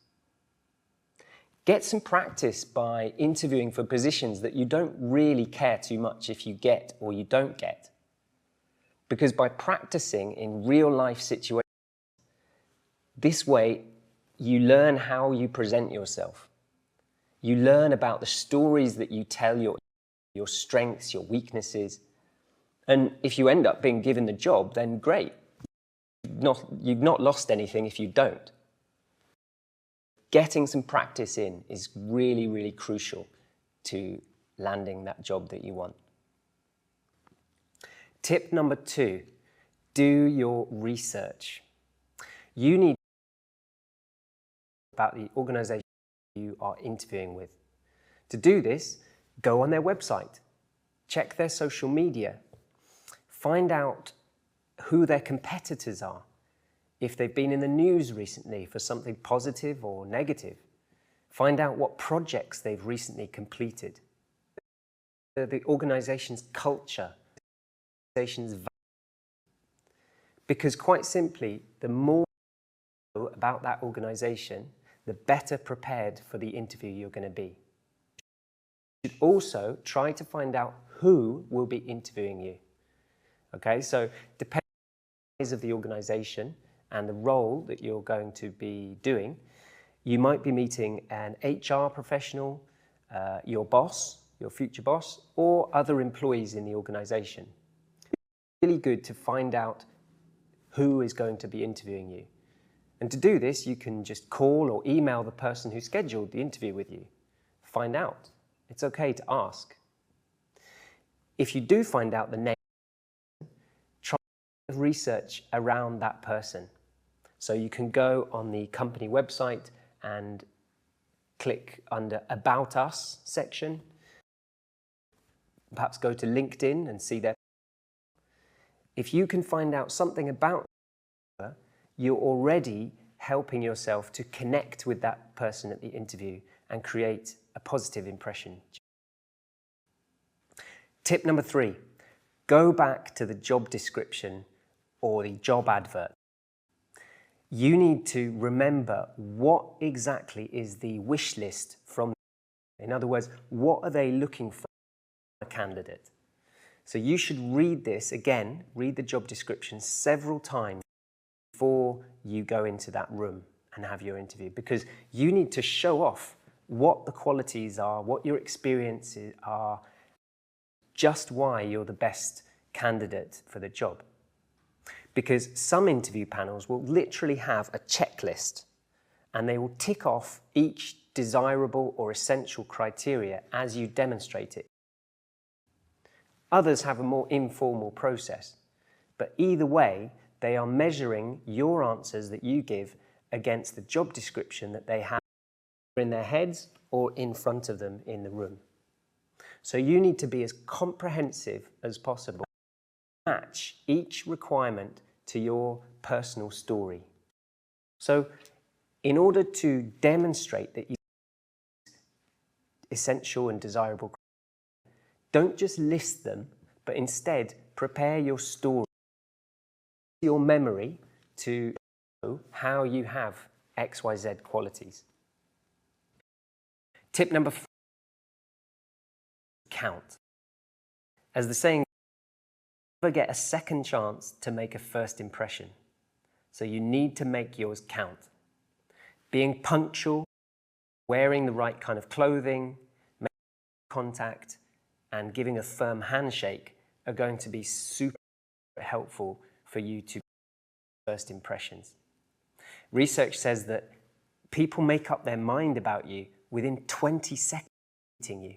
Get some practice by interviewing for positions that you don't really care too much if you get or you don't get. Because by practicing in real life situations, this way you learn how you present yourself. You learn about the stories that you tell, your strengths, your weaknesses. And if you end up being given the job, then great. You've not lost anything if you don't. Getting some practice in is really, really crucial to landing that job that you want. Tip number 2, do your research. You need to know about the organization you are interviewing with. To do this, go on their website, check their social media, Find out who their competitors are, if they've been in the news recently for something positive or negative. Find out what projects they've recently completed. The organization's culture, organization's values. Because quite simply, the more you know about that organization, the better prepared for the interview you're going to be. You should also try to find out who will be interviewing you. Okay, so depending on the size of the organization and the role that you're going to be doing, you might be meeting an HR professional, your boss, your future boss, or other employees in the organization. It's really good to find out who is going to be interviewing you. And to do this, you can just call or email the person who scheduled the interview with you. Find out. It's okay to ask. If you do find out the name, try to research around that person. So you can go on the company website and click under About Us section. Perhaps go to LinkedIn and see their. If you can find out something about her, you're already helping yourself to connect with that person at the interview and create a positive impression. Tip number 3, go back to the job description or the job advert. You need to remember what exactly is the wish list from. In other words, what are they looking for in a candidate? So you should read this again, read the job description several times before you go into that room and have your interview, because you need to show off what the qualities are, what your experiences are, just why you're the best candidate for the job. Because some interview panels will literally have a checklist and they will tick off each desirable or essential criteria as you demonstrate it. Others have a more informal process, but either way, they are measuring your answers that you give against the job description that they have in their heads or in front of them in the room. So you need to be as comprehensive as possible. Match each requirement to your personal story. So in order to demonstrate that you are essential and desirable, don't just list them, but instead prepare your story, your memory to know how you have XYZ qualities. Tip number 4, count. As the saying, never get a second chance to make a first impression. So you need to make yours count. Being punctual, wearing the right kind of clothing, making contact, and giving a firm handshake are going to be super helpful for you to make first impressions. Research says that people make up their mind about you within 20 seconds of meeting you.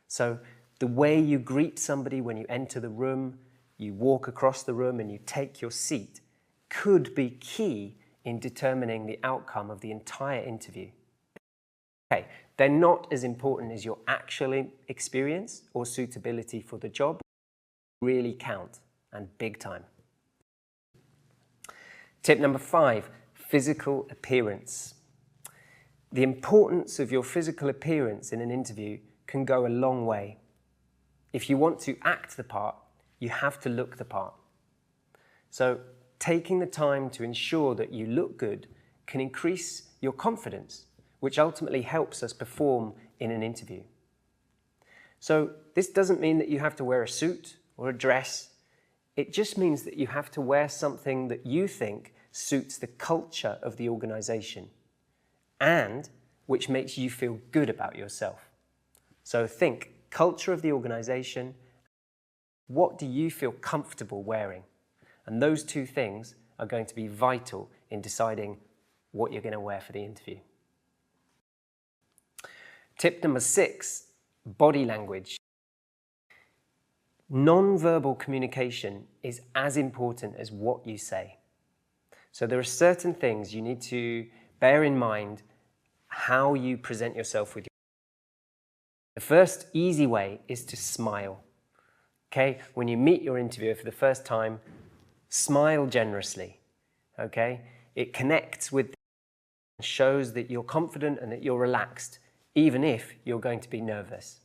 So the way you greet somebody when you enter the room, you walk across the room and you take your seat could be key in determining the outcome of the entire interview. Okay, they're not as important as your actual experience or suitability for the job. Really count, and big time. Tip number 5, physical appearance. The importance of your physical appearance in an interview can go a long way. If you want to act the part, you have to look the part. So taking the time to ensure that you look good can increase your confidence, which ultimately helps us perform in an interview. So this doesn't mean that you have to wear a suit or a dress. It just means that you have to wear something that you think suits the culture of the organization and which makes you feel good about yourself. So think culture of the organization. What do you feel comfortable wearing? And those two things are going to be vital in deciding what you're going to wear for the interview. Tip number 6, body language. Non-verbal communication is as important as what you say. So there are certain things you need to bear in mind how you present yourself with your. The first easy way is to smile. Okay, when you meet your interviewer for the first time, smile generously. Okay, it connects with, shows that you're confident and that you're relaxed, even if you're going to be nervous.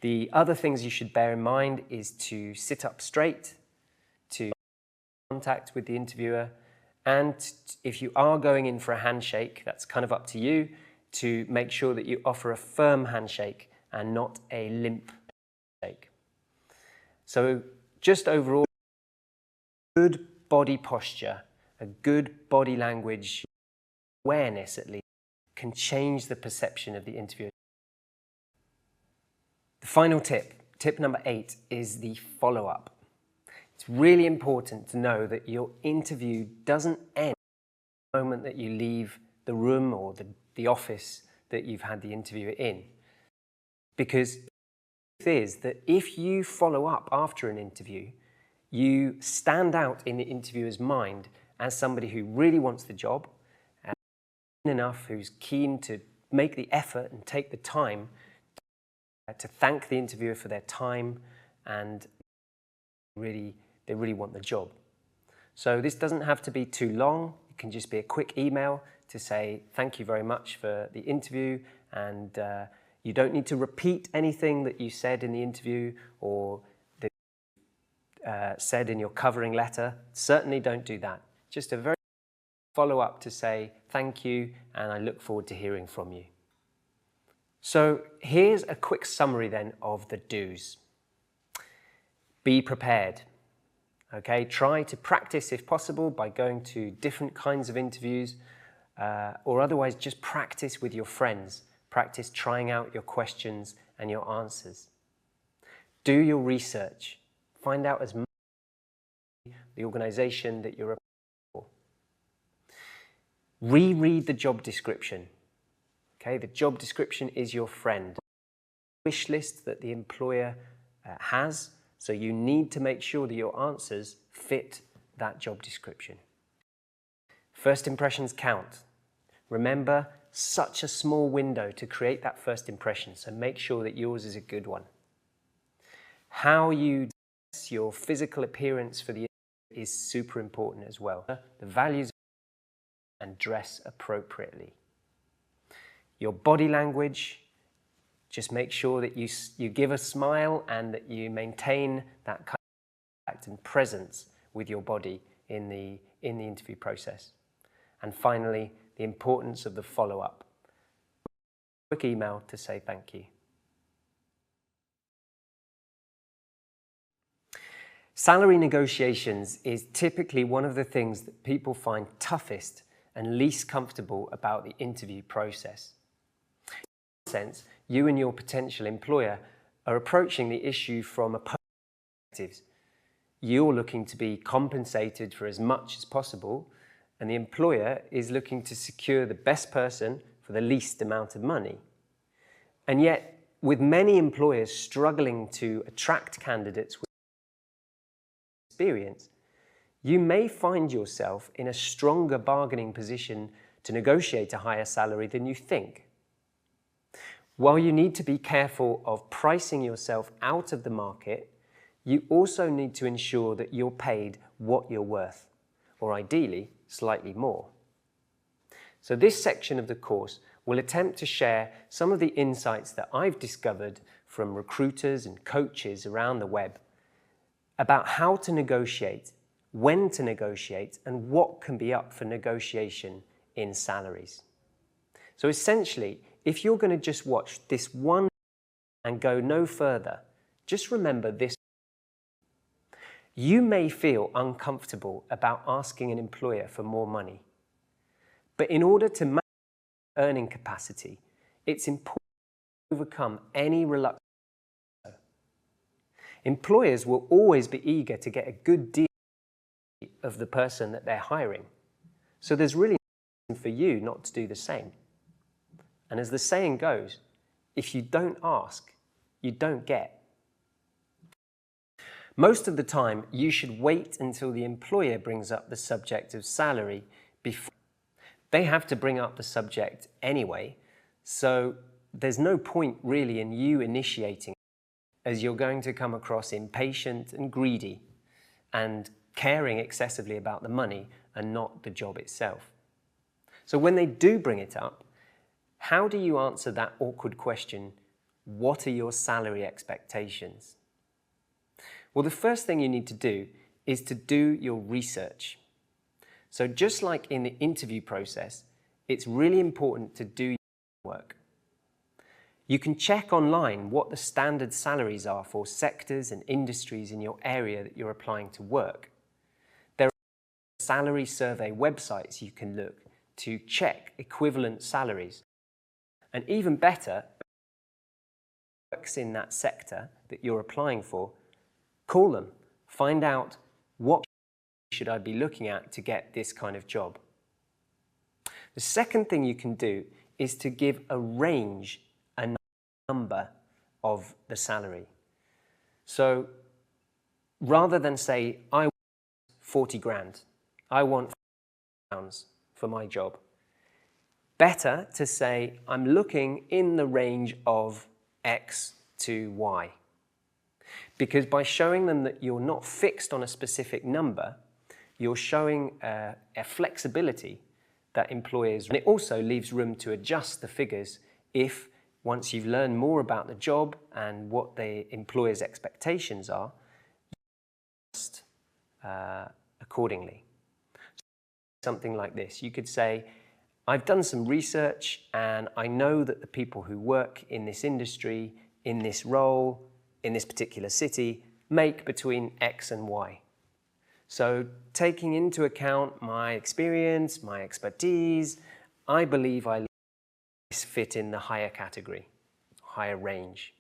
The other things you should bear in mind is to sit up straight, to contact with the interviewer, and if you are going in for a handshake, that's kind of up to you, to make sure that you offer a firm handshake and not a limp handshake. So just overall, good body posture, a good body language awareness at least, can change the perception of the interviewer. The final tip number 8, is the follow-up. It's really important to know that your interview doesn't end the moment that you leave the room or the office that you've had the interview in. Because the truth is that if you follow up after an interview, you stand out in the interviewer's mind as somebody who really wants the job, enough, who's keen to make the effort and take the time to thank the interviewer for their time, and they really want the job. So this doesn't have to be too long. It can just be a quick email to say thank you very much for the interview, and you don't need to repeat anything that you said in the interview or that said in your covering letter. Certainly don't do that. Just a very follow up to say thank you and I look forward to hearing from you. So here's a quick summary then of the do's. Be prepared. Okay, try to practice if possible by going to different kinds of interviews, or otherwise just practice with your friends. Practice trying out your questions and your answers. Do your research. Find out as much about the organization that you're applying for. Reread the job description. Okay, the job description is your friend. Wish list that the employer has, so you need to make sure that your answers fit that job description. First impressions count. Remember, such a small window to create that first impression, so make sure that yours is a good one. How you dress, your physical appearance for the interview is super important as well. The values and dress appropriately. Your body language, just make sure that you give a smile and that you maintain that kind of contact and presence with your body in the interview process. And finally, the importance of the follow-up. Quick email to say thank you. Salary negotiations is typically one of the things that people find toughest and least comfortable about the interview process. In a sense, you and your potential employer are approaching the issue from opposing perspectives. You're looking to be compensated for as much as possible, and the employer is looking to secure the best person for the least amount of money. And yet, with many employers struggling to attract candidates with experience, you may find yourself in a stronger bargaining position to negotiate a higher salary than you think. While you need to be careful of pricing yourself out of the market, you also need to ensure that you're paid what you're worth, or ideally, slightly more. So this section of the course will attempt to share some of the insights that I've discovered from recruiters and coaches around the web about how to negotiate, when to negotiate, and what can be up for negotiation in salaries. So essentially, if you're going to just watch this one and go no further, just remember this. You may feel uncomfortable about asking an employer for more money, but in order to manage earning capacity, it's important to overcome any reluctance. Employers will always be eager to get a good deal of the person that they're hiring, so there's really no reason for you not to do the same. And as the saying goes, if you don't ask, you don't get. Most of the time, you should wait until the employer brings up the subject of salary before. They have to bring up the subject anyway, so there's no point really in you initiating. as you're going to come across impatient and greedy and caring excessively about the money and not the job itself. So when they do bring it up, how do you answer that awkward question, what are your salary expectations? Well, the first thing you need to do is to do your research. So just like in the interview process, it's really important to do your work. You can check online what the standard salaries are for sectors and industries in your area that you're applying to work. There are salary survey websites you can look to check equivalent salaries. And even better, works in that sector that you're applying for, call them, find out what should I be looking at to get this kind of job. The second thing you can do is to give a range, a number of the salary. So rather than say, I want 40 grand, I want £40 for my job, better to say, I'm looking in the range of X to Y. Because by showing them that you're not fixed on a specific number, you're showing a flexibility that employers, and it also leaves room to adjust the figures if, once you've learned more about the job and what the employer's expectations are, you adjust accordingly. Something like this, you could say, I've done some research and I know that the people who work in this industry, in this role, in this particular city, make between X and Y. So taking into account my experience, my expertise, I believe I fit in the higher category, higher range.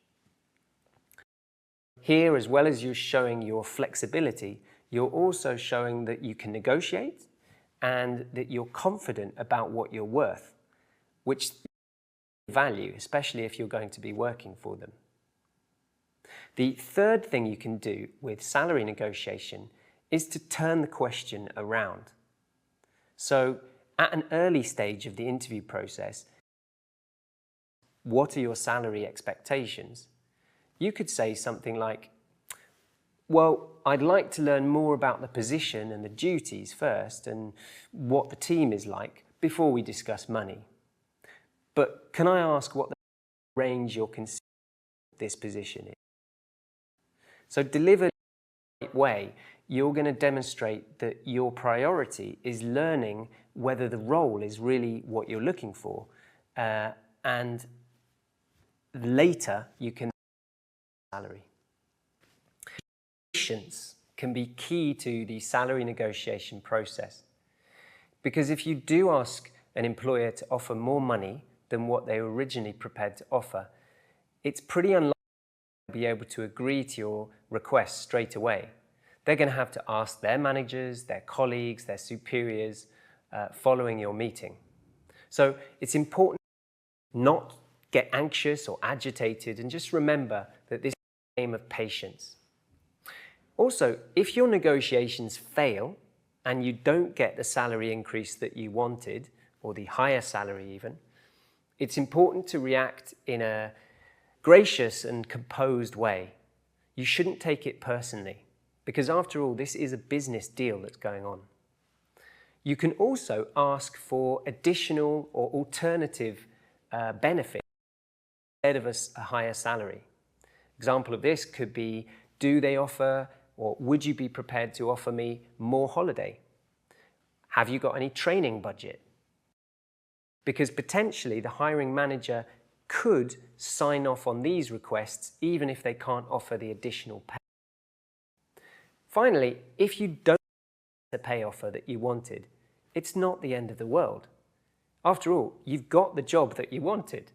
Here, as well as you showing your flexibility, you're also showing that you can negotiate and that you're confident about what you're worth, which value, especially if you're going to be working for them. The third thing you can do with salary negotiation is to turn the question around. So at an early stage of the interview process, what are your salary expectations? You could say something like, well, I'd like to learn more about the position and the duties first and what the team is like before we discuss money. But can I ask what the range you're considering this position is? So delivered in the right way, you're going to demonstrate that your priority is learning whether the role is really what you're looking for, and later you can salary. Patience can be key to the salary negotiation process, because if you do ask an employer to offer more money than what they were originally prepared to offer, it's pretty unlikely to be able to agree to your request straight away. They're going to have to ask their managers, their colleagues, their superiors following your meeting. So it's important not get anxious or agitated, and just remember that this is a game of patience. Also, if your negotiations fail and you don't get the salary increase that you wanted, or the higher salary even, it's important to react in a gracious and composed way. You shouldn't take it personally, because after all, this is a business deal that's going on. You can also ask for additional or alternative benefits instead of a higher salary. Example of this could be, do they offer, or would you be prepared to offer me more holiday? Have you got any training budget? Because potentially the hiring manager could sign off on these requests even if they can't offer the additional pay. Finally, if you don't get the pay offer that you wanted, it's not the end of the world. After all, you've got the job that you wanted,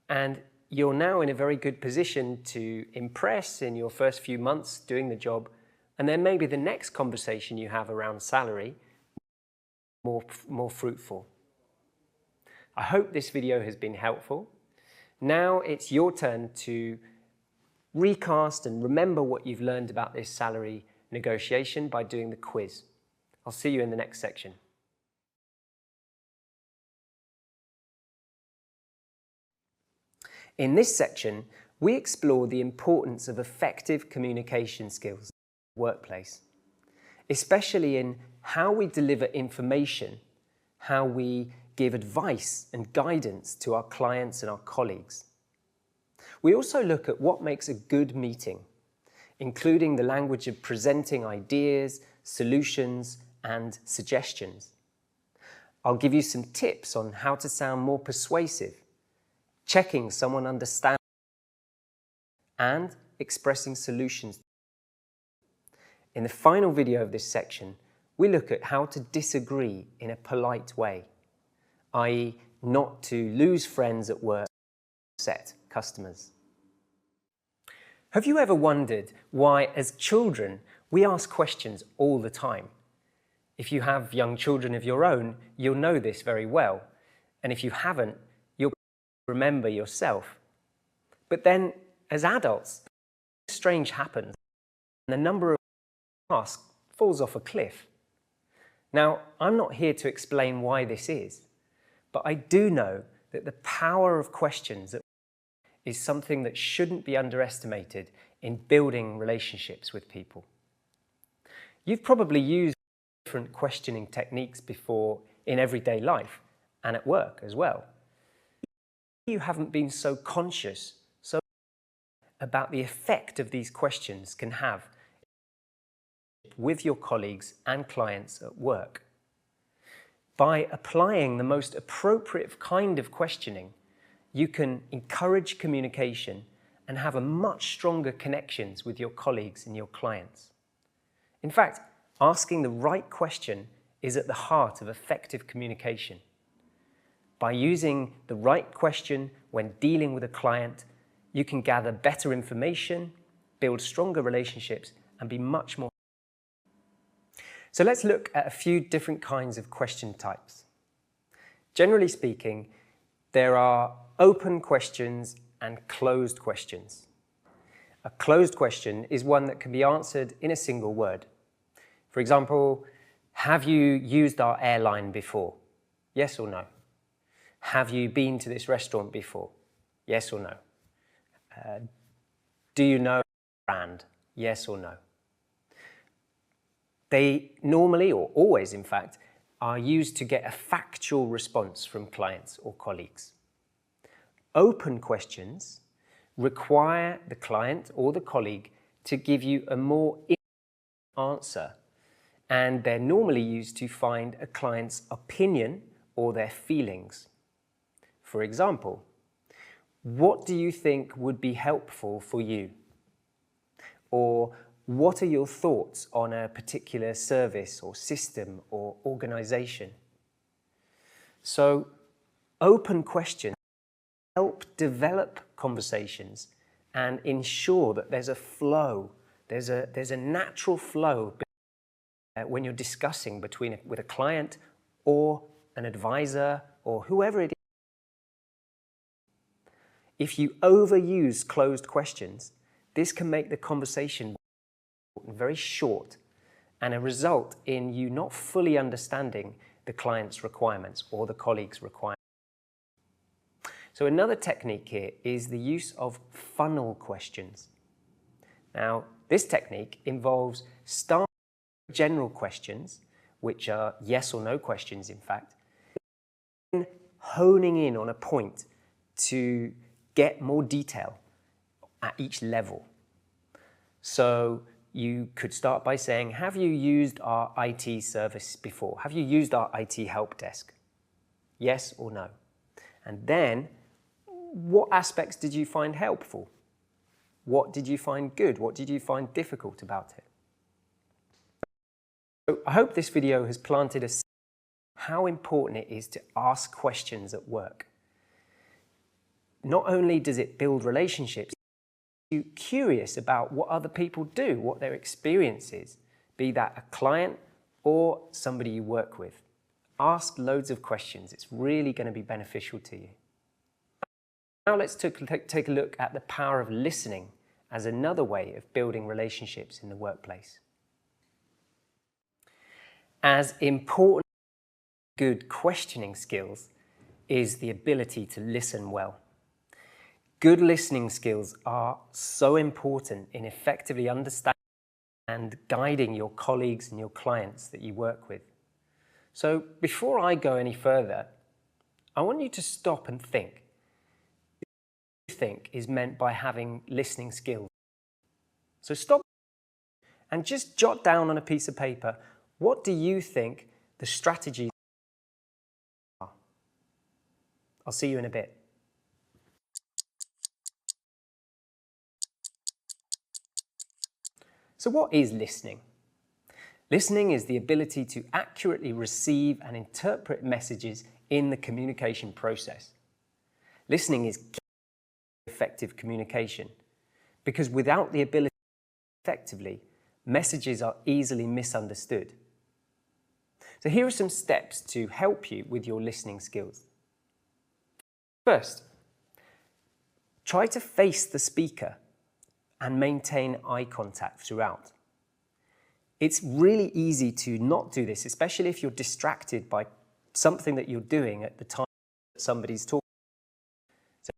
and you're now in a very good position to impress in your first few months doing the job, and then maybe the next conversation you have around salary more fruitful. I hope this video has been helpful. Now it's your turn to recast and remember what you've learned about this salary negotiation by doing the quiz. I'll see you in the next section. In this section, we explore the importance of effective communication skills in the workplace, especially in how we deliver information, how we give advice and guidance to our clients and our colleagues. We also look at what makes a good meeting, including the language of presenting ideas, solutions, and suggestions. I'll give you some tips on how to sound more persuasive, checking someone understands, and expressing solutions. In the final video of this section, we look at how to disagree in a polite way, i.e., not to lose friends at work or upset customers. Have you ever wondered why, as children, we ask questions all the time? If you have young children of your own, you'll know this very well. And if you haven't, you'll remember yourself. But then, as adults, something strange happens, and the number of asks falls off a cliff. Now, I'm not here to explain why this is, but I do know that the power of questions is something that shouldn't be underestimated in building relationships with people. You've probably used different questioning techniques before in everyday life and at work as well. You haven't been so conscious about the effect of these questions can have with your colleagues and clients at work. By applying the most appropriate kind of questioning, you can encourage communication and have a much stronger connections with your colleagues and your clients. In fact, asking the right question is at the heart of effective communication. By using the right question when dealing with a client, you can gather better information, build stronger relationships, and be much more. So let's look at a few different kinds of question types. Generally speaking, there are open questions and closed questions. A closed question is one that can be answered in a single word. For example, have you used our airline before? Yes or no? Have you been to this restaurant before? Yes or no? Do you know the brand? Yes or no? They normally, or always in fact, are used to get a factual response from clients or colleagues. Open questions require the client or the colleague to give you a more answer, and they're normally used to find a client's opinion or their feelings. For example, what do you think would be helpful for you? Or what are your thoughts on a particular service or system or organization? So, open questions help develop conversations and ensure that there's a flow, there's a natural flow when you're discussing with a client or an advisor or whoever it is. If you overuse closed questions, this can make the conversation very short and result in you not fully understanding the client's requirements or the colleague's requirements. So another technique here is the use of funnel questions. Now, this technique involves starting with general questions, which are yes or no questions in fact, and honing in on a point to get more detail at each level. So you could start by saying, have you used our IT service before? Have you used our IT help desk? Yes or no? And then, what aspects did you find helpful? What did you find good? What did you find difficult about it? So I hope this video has planted a seed how important it is to ask questions at work. Not only does it build relationships, you're curious about what other people do, what their experience is, be that a client or somebody you work with. Ask loads of questions. It's really going to be beneficial to you. Now let's take a look at the power of listening as another way of building relationships in the workplace. As important as good questioning skills is the ability to listen well. Good listening skills are so important in effectively understanding and guiding your colleagues and your clients that you work with. So before I go any further, I want you to stop and think. What do you think is meant by having listening skills? So stop and just jot down on a piece of paper, what do you think the strategies are? I'll see you in a bit. So what is listening? Listening is the ability to accurately receive and interpret messages in the communication process. Listening is key to effective communication because without the ability to effectively, messages are easily misunderstood. So here are some steps to help you with your listening skills. First, try to face the speaker and maintain eye contact throughout. It's really easy to not do this, especially if you're distracted by something that you're doing at the time that somebody's talking. So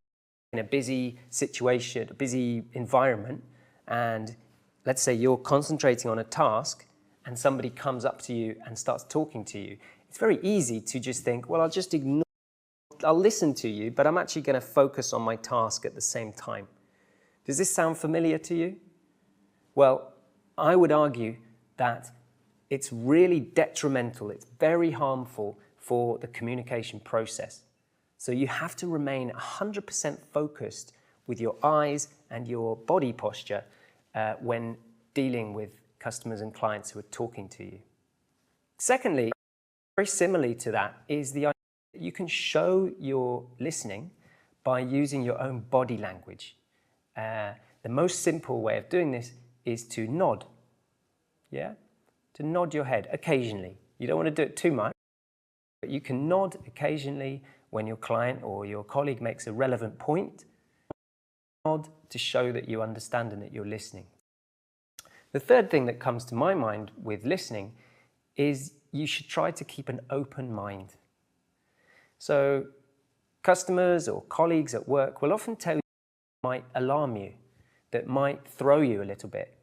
in a busy situation, a busy environment, and let's say you're concentrating on a task and somebody comes up to you and starts talking to you, it's very easy to just think, well, I'll just ignore, I'll listen to you, but I'm actually going to focus on my task at the same time. Does this sound familiar to you? Well, I would argue that it's really detrimental, it's very harmful for the communication process. So you have to remain 100% focused with your eyes and your body posture when dealing with customers and clients who are talking to you. Secondly, very similarly to that, is the idea that you can show your listening by using your own body language. The most simple way of doing this is to nod. Yeah? To nod your head occasionally. You don't want to do it too much, but you can nod occasionally when your client or your colleague makes a relevant point. Nod to show that you understand and that you're listening. The third thing that comes to my mind with listening is you should try to keep an open mind. So customers or colleagues at work will often tell you that might alarm you, that might throw you a little bit.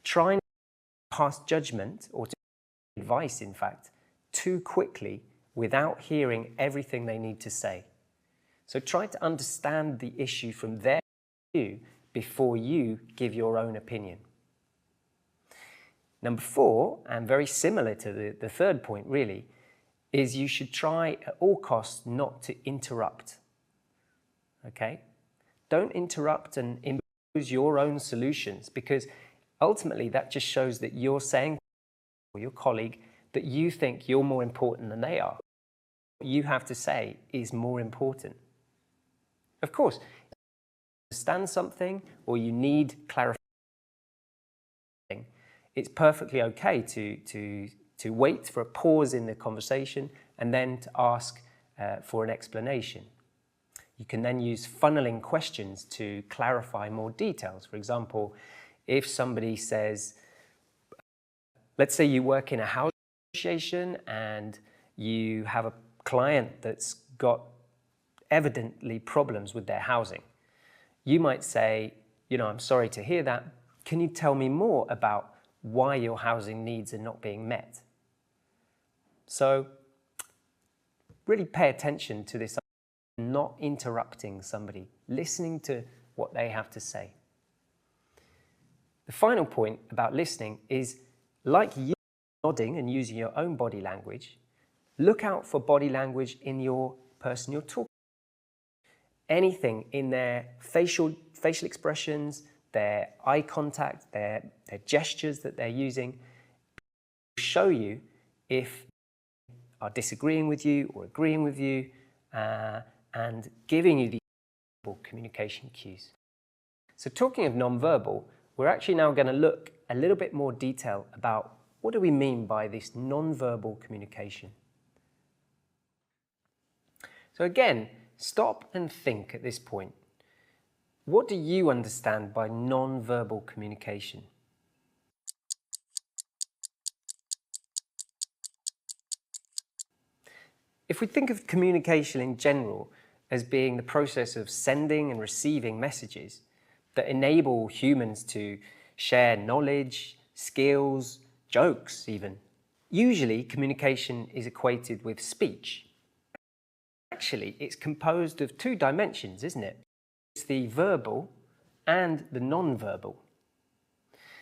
Try not to pass judgment or to give advice, in fact, too quickly without hearing everything they need to say. So try to understand the issue from their view before you give your own opinion. Number 4, and very similar to the third point really, is you should try at all costs not to interrupt. Okay? Don't interrupt and impose your own solutions, because ultimately that just shows that you're saying to your colleague that you think you're more important than they are. What you have to say is more important. Of course, if you understand something or you need clarification, it's perfectly okay to wait for a pause in the conversation and then to ask for an explanation. You can then use funneling questions to clarify more details. For example, if somebody says, let's say you work in a housing association and you have a client that's got evidently problems with their housing. You might say, I'm sorry to hear that. Can you tell me more about why your housing needs are not being met? So really pay attention to this, not interrupting somebody, listening to what they have to say. The final point about listening is, like you nodding and using your own body language, look out for body language in your person you're talking to. Anything in their facial expressions, their eye contact, their gestures that they're using, will show you if they are disagreeing with you or agreeing with you, and giving you the communication cues. So talking of non-verbal, we're actually now going to look a little bit more detail about what do we mean by this non-verbal communication. So again, stop and think at this point. What do you understand by non-verbal communication? If we think of communication in general, as being the process of sending and receiving messages that enable humans to share knowledge, skills, jokes even. Usually, communication is equated with speech. Actually, it's composed of two dimensions, isn't it? It's the verbal and the non-verbal.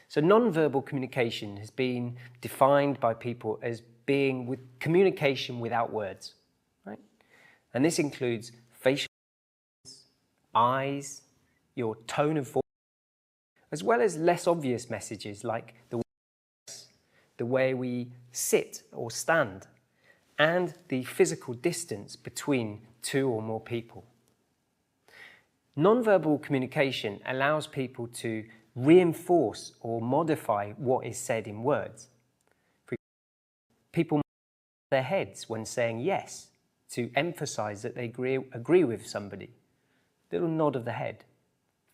So non-verbal communication has been defined by people as being with communication without words, right? And this includes facial eyes, your tone of voice, as well as less obvious messages like the way we sit or stand, and the physical distance between two or more people. Non-verbal communication allows people to reinforce or modify what is said in words. For example, people nod their heads when saying yes to emphasize that they agree with somebody. Little nod of the head.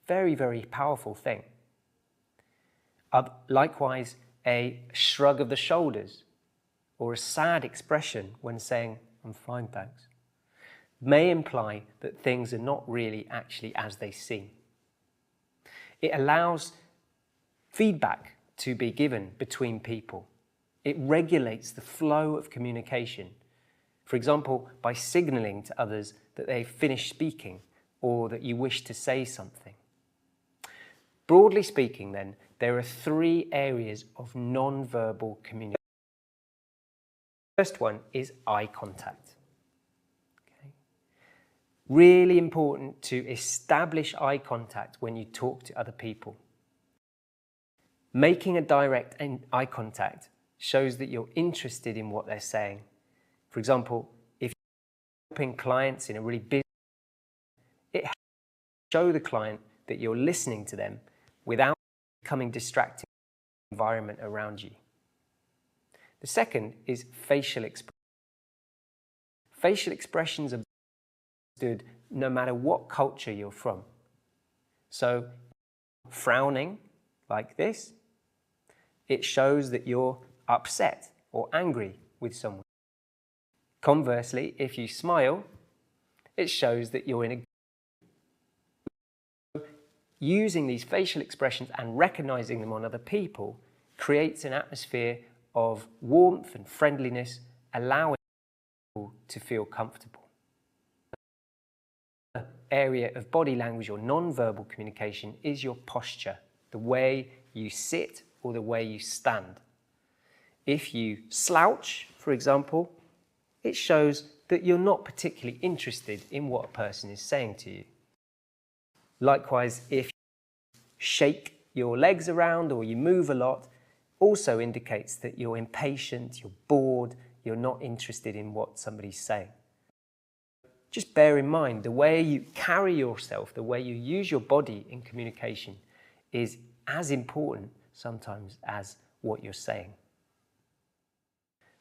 Very, very powerful thing. Likewise, a shrug of the shoulders or a sad expression when saying, "I'm fine, thanks," may imply that things are not really actually as they seem. It allows feedback to be given between people. It regulates the flow of communication. For example, by signaling to others that they've finished speaking or that you wish to say something. Broadly speaking, then, there are three areas of non-verbal communication. The first one is eye contact. Okay. Really important to establish eye contact when you talk to other people. Making a direct eye contact shows that you're interested in what they're saying. For example, if you're helping clients in a really busy, it helps show the client that you're listening to them without becoming distracted by the environment around you. The second is facial expression. Facial expressions are understood no matter what culture you're from. So, frowning like this, it shows that you're upset or angry with someone. Conversely, if you smile, it shows that you're in a... Using these facial expressions and recognizing them on other people creates an atmosphere of warmth and friendliness, allowing people to feel comfortable. The area of body language or non-verbal communication is your posture, the way you sit or the way you stand. If you slouch, for example, it shows that you're not particularly interested in what a person is saying to you. Likewise, if you shake your legs around or you move a lot, also indicates that you're impatient, you're bored, you're not interested in what somebody's saying. Just bear in mind, the way you carry yourself, the way you use your body in communication is as important sometimes as what you're saying.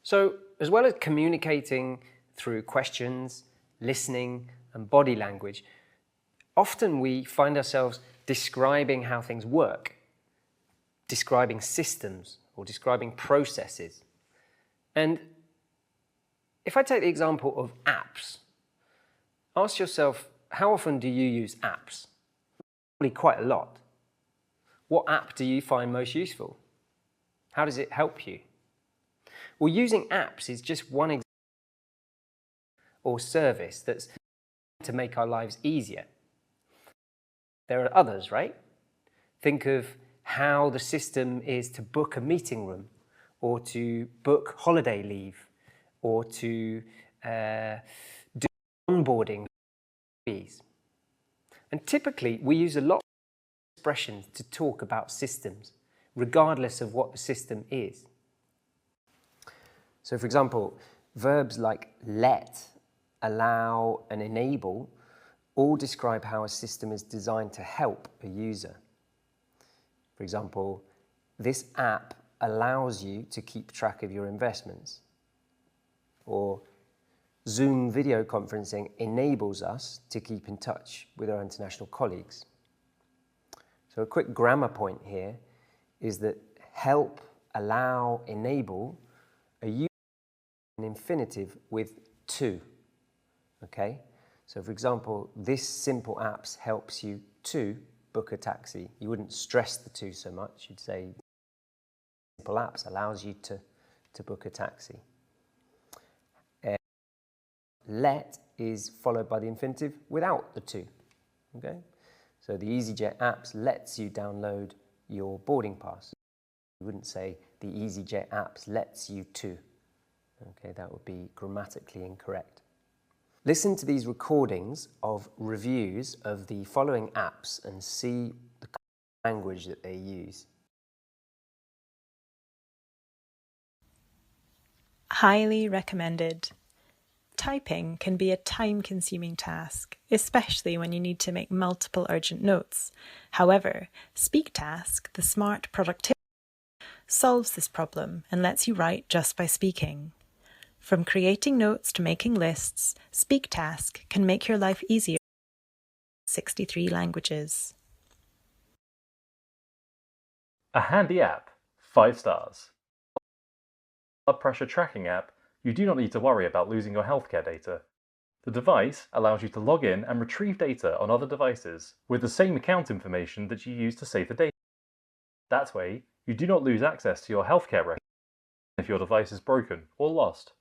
So, as well as communicating through questions, listening, and body language, often we find ourselves describing how things work, describing systems or describing processes. And if I take the example of apps, ask yourself, how often do you use apps? Probably quite a lot. What app do you find most useful? How does it help you? Well, using apps is just one example or service that's to make our lives easier. There are others, right? Think of how the system is to book a meeting room or to book holiday leave or to do onboarding. And typically, we use a lot of expressions to talk about systems, regardless of what the system is. So, for example, verbs like let, allow, and enable all describe how a system is designed to help a user. For example, this app allows you to keep track of your investments. Or Zoom video conferencing enables us to keep in touch with our international colleagues. So a quick grammar point here is that help, allow, enable are used in infinitive with to. Okay? So for example, this simple apps helps you to book a taxi. You wouldn't stress the to so much. You'd say simple apps allows you to book a taxi. Let is followed by the infinitive without the to. Okay? So the EasyJet apps lets you download your boarding pass. You wouldn't say the EasyJet apps lets you to. Okay, that would be grammatically incorrect. Listen to these recordings of reviews of the following apps and see the language that they use. Highly recommended. Typing can be a time-consuming task, especially when you need to make multiple urgent notes. However, SpeakTask, the smart productivity, solves this problem and lets you write just by speaking. From creating notes to making lists, SpeakTask can make your life easier in 63 languages. A handy app, 5 stars. Blood pressure tracking app, you do not need to worry about losing your healthcare data. The device allows you to log in and retrieve data on other devices with the same account information that you use to save the data. That way, you do not lose access to your healthcare records if your device is broken or lost.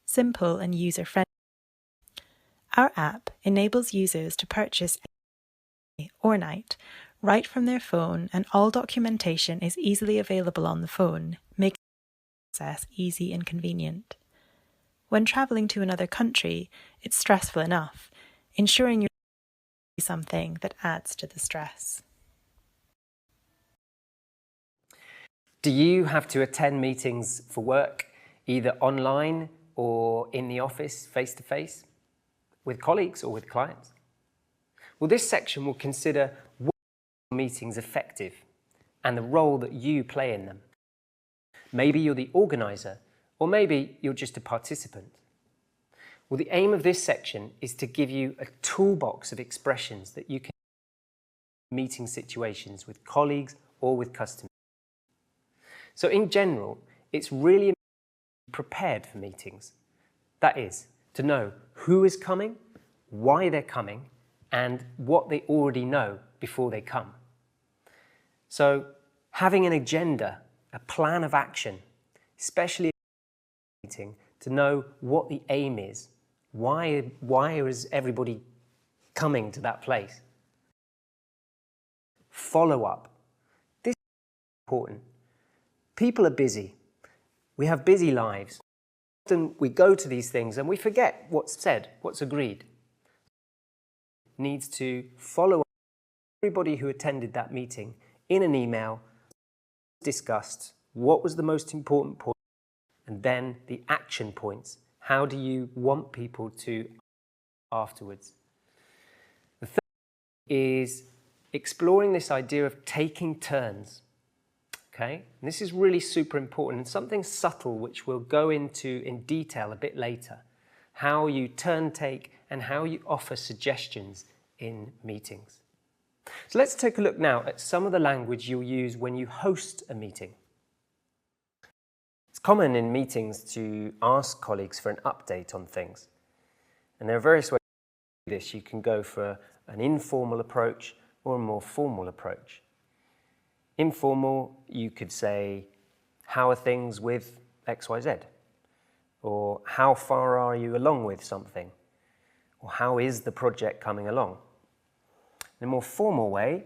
Simple and user-friendly. Our app enables users to purchase day or night right from their phone, and all documentation is easily available on the phone, making access easy and convenient. When travelling to another country, it's stressful enough. Ensuring you're doing something that adds to the stress. Do you have to attend meetings for work, either online or in the office, face-to-face, with colleagues or with clients? Well, this section will consider what meetings effective and the role that you play in them. Maybe you're the organizer, or maybe you're just a participant. Well, the aim of this section is to give you a toolbox of expressions that you can use in meeting situations with colleagues or with customers. So in general, it's really important to be prepared for meetings. That is, to know who is coming, why they're coming, and what they already know before they come. So having an agenda, a plan of action, especially in a meeting, to know what the aim is. Why is everybody coming to that place? Follow up. This is important. People are busy. We have busy lives. Often we go to these things and we forget what's said, what's agreed. Needs to follow up everybody who attended that meeting in an email, discussed what was the most important point, and then the action points. How do you want people to afterwards? The third is exploring this idea of taking turns. Okay, and this is really super important and something subtle which we'll go into in detail a bit later. How you turn take and how you offer suggestions in meetings. So let's take a look now at some of the language you'll use when you host a meeting. It's common in meetings to ask colleagues for an update on things. And there are various ways to do this. You can go for an informal approach or a more formal approach. Informal, you could say, how are things with XYZ? Or how far are you along with something? Or how is the project coming along? In a more formal way,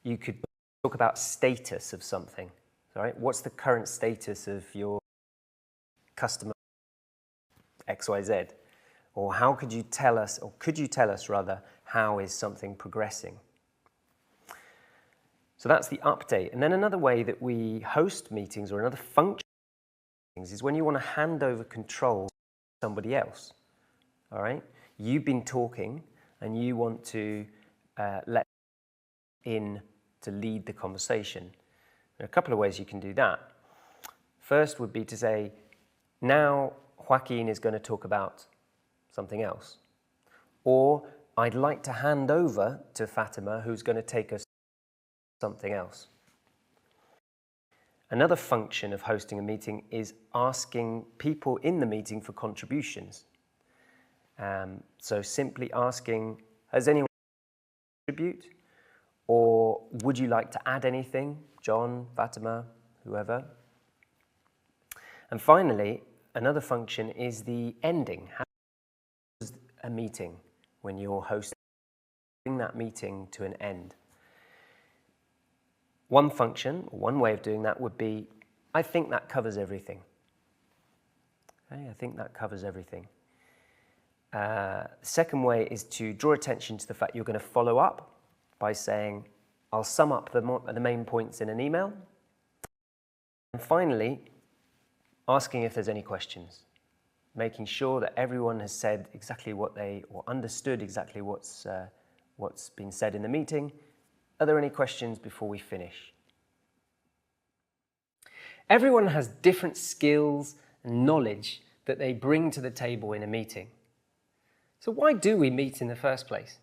you could talk about status of something. Right? What's the current status of your customer XYZ? Or how could you tell us, or could you tell us rather, how is something progressing? So that's the update. And then another way that we host meetings, or another function of meetings, is when you want to hand over control to somebody else. All right? You've been talking and you want to let in to lead the conversation. There are a couple of ways you can do that. First would be to say, now Joaquin is going to talk about something else. Or I'd like to hand over to Fatima, who's going to take us something else. Another function of hosting a meeting is asking people in the meeting for contributions. So simply asking, has anyone contribute? Or would you like to add anything? John, Fatima, whoever. And finally, another function is the ending. How does a meeting when you're hosting that meeting to an end? One function, one way of doing that would be, I think that covers everything. Okay, I think that covers everything. The second way is to draw attention to the fact you're going to follow up by saying, I'll sum up the main points in an email. And finally, asking if there's any questions, making sure that everyone has said exactly what or understood exactly what's been said in the meeting. Are there any questions before we finish? Everyone has different skills and knowledge that they bring to the table in a meeting. So why do we meet in the first place?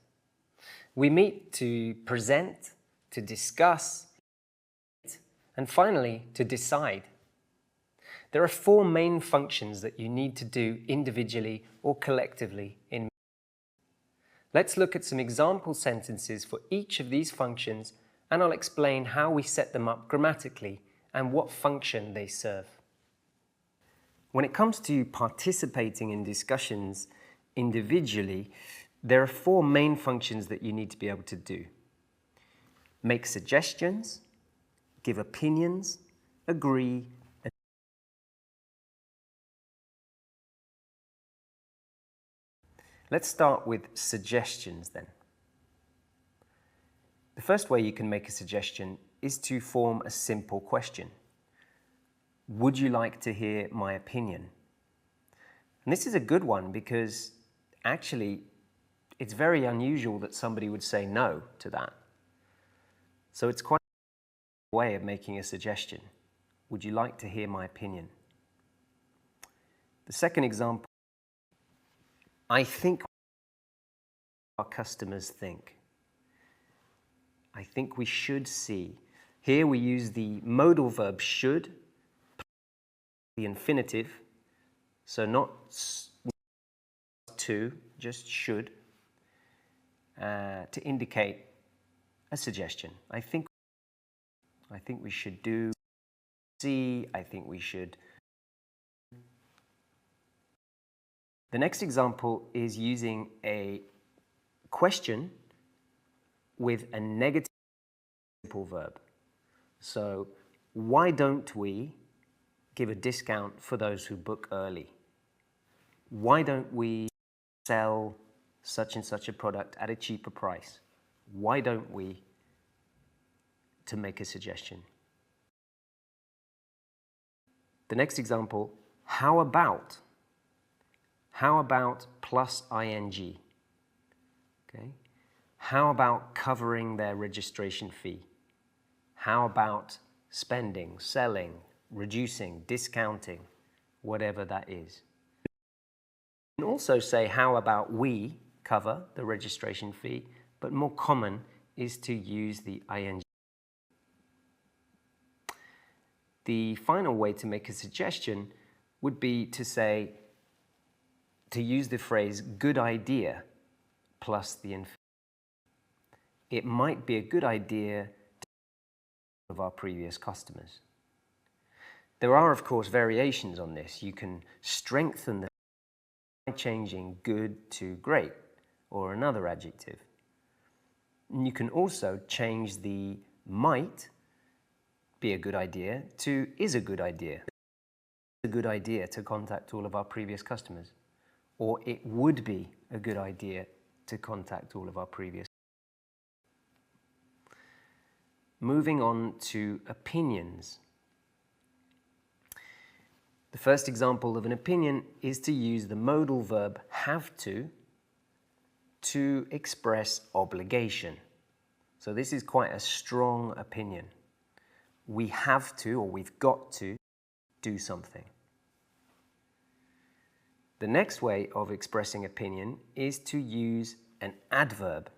We meet to present, to discuss, and finally, to decide. There are 4 main functions that you need to do individually or collectively in meetings. Let's look at some example sentences for each of these functions, and I'll explain how we set them up grammatically and what function they serve. When it comes to participating in discussions individually, there are 4 main functions that you need to be able to do. Make suggestions, give opinions, agree, and let's start with suggestions then. The first way you can make a suggestion is to form a simple question. Would you like to hear my opinion? And this is a good one because actually it's very unusual that somebody would say no to that. So it's quite a way of making a suggestion. Would you like to hear my opinion? The second example, I think our customers think. I think we should see. Here we use the modal verb should, the infinitive, so not to, just should, to indicate a suggestion. I think we should do, see, I think we should. The next example is using a question with a negative simple verb. So, why don't we give a discount for those who book early? Why don't we sell such and such a product at a cheaper price? Why don't we, to make a suggestion? The next example, how about? How about plus ing? Okay. How about covering their registration fee? How about spending, selling, reducing, discounting, whatever that is? You can also say, how about we cover the registration fee, but more common is to use the ing. The final way to make a suggestion would be to say, to use the phrase good idea plus the infinitive. It might be a good idea of our previous customers. There are, of course, variations on this. You can strengthen the by changing good to great or another adjective. And you can also change the might be a good idea to is a good idea. It's a good idea to contact all of our previous customers. Or it would be a good idea to contact all of our previous. Moving on to opinions. The first example of an opinion is to use the modal verb have to express obligation. So this is quite a strong opinion. We have to, or we've got to, do something. The next way of expressing opinion is to use an adverb.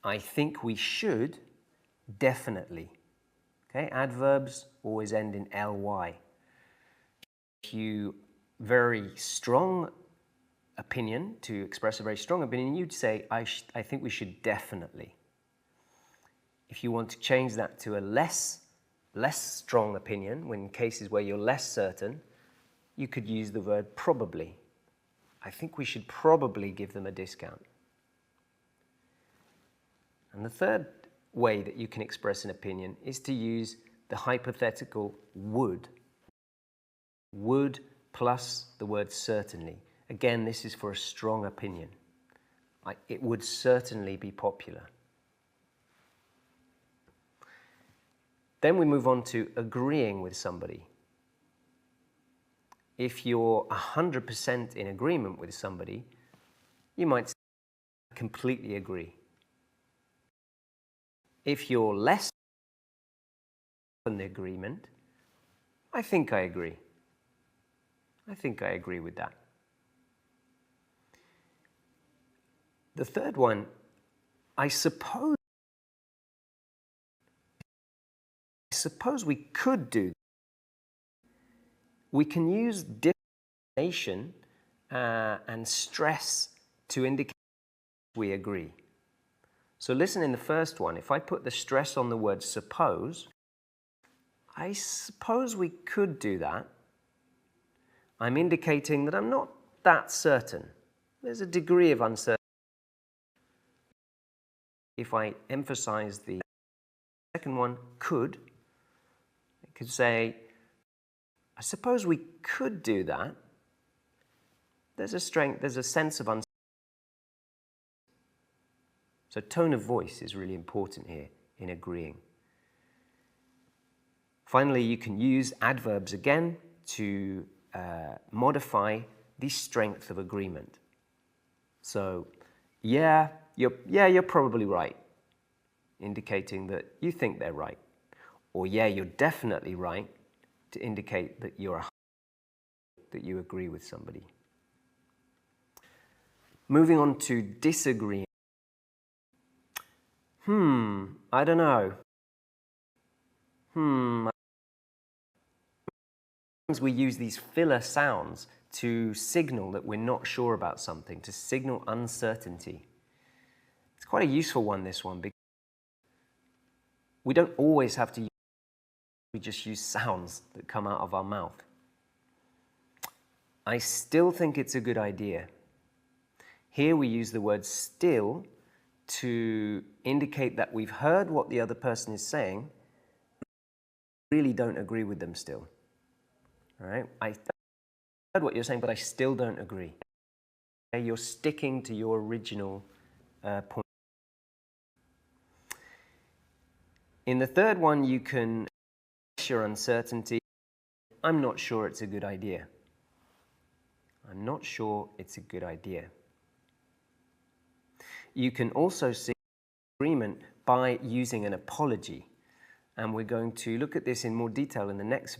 I think we should, definitely. Okay, adverbs always end in ly. If you very strong opinion, to express a very strong opinion, you'd say, I think we should definitely. If you want to change that to a less strong opinion, when in cases where you're less certain, you could use the word probably. I think we should probably give them a discount. And the third way that you can express an opinion is to use the hypothetical would. Would plus the word certainly. Again, this is for a strong opinion. It would certainly be popular. Then we move on to agreeing with somebody. If you're 100% in agreement with somebody, you might say, I completely agree. If you're less than the agreement, I think I agree. I think I agree with that. The third one, I suppose we could do. We can use differentiation and stress to indicate we agree. So listen, in the first one, if I put the stress on the word suppose, I suppose we could do that. I'm indicating that I'm not that certain. There's a degree of uncertainty. If I emphasize the second one, could, I could say, I suppose we could do that. There's a sense of uncertainty. So tone of voice is really important here in agreeing. Finally, you can use adverbs again to modify the strength of agreement. So, yeah, you're probably right, indicating that you think they're right. Or yeah, you're definitely right, to indicate that that you agree with somebody. Moving on to disagreeing. I don't know. Sometimes we use these filler sounds to signal that we're not sure about something, to signal uncertainty. It's quite a useful one, this one, because we don't always have to we just use sounds that come out of our mouth. I still think it's a good idea. Here we use the word still to indicate that we've heard what the other person is saying, really don't agree with them still. All right? I heard what you're saying, but I still don't agree. Okay? You're sticking to your original point. In the third one, you can express your uncertainty. I'm not sure it's a good idea. I'm not sure it's a good idea. You can also see agreement by using an apology. And we're going to look at this in more detail in the next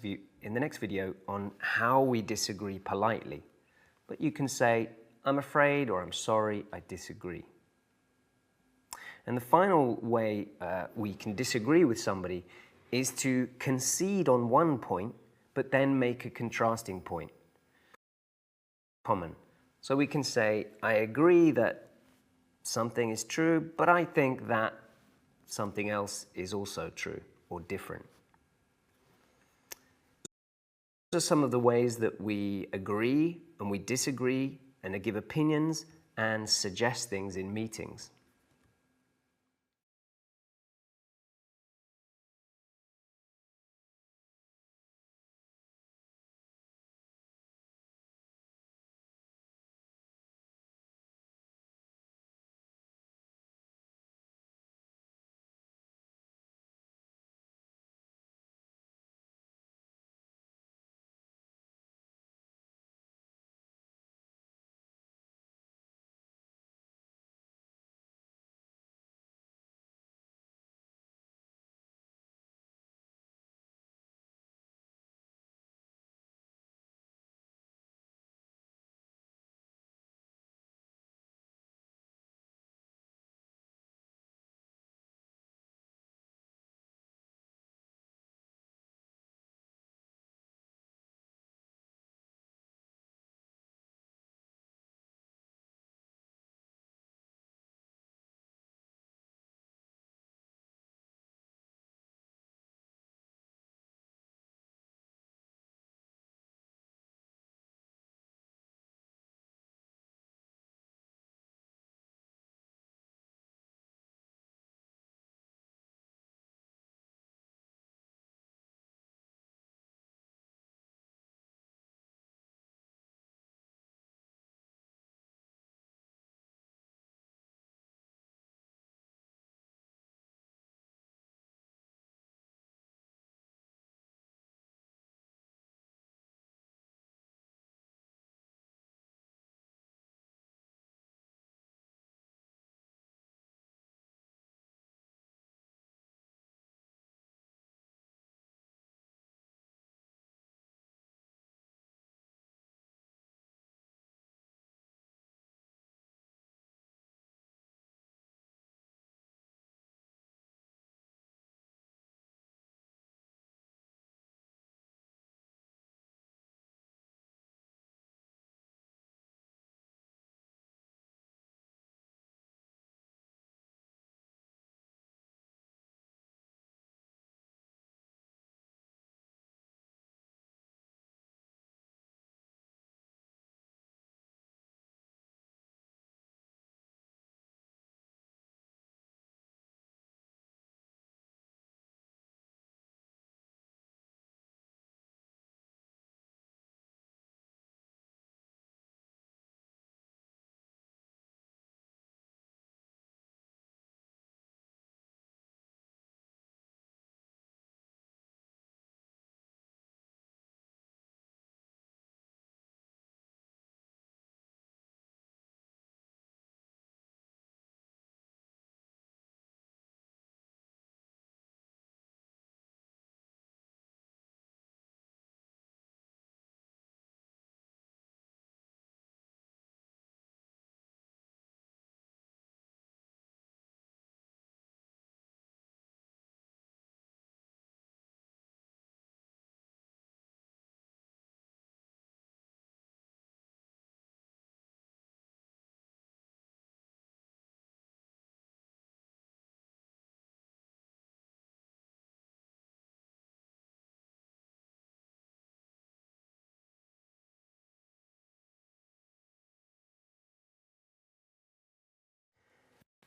video on how we disagree politely. But you can say, I'm afraid, or I'm sorry, I disagree. And the final way we can disagree with somebody is to concede on one point, but then make a contrasting point. Common. So we can say, I agree that something is true, but I think that something else is also true or different. Those are some of the ways that we agree and we disagree and give opinions and suggest things in meetings.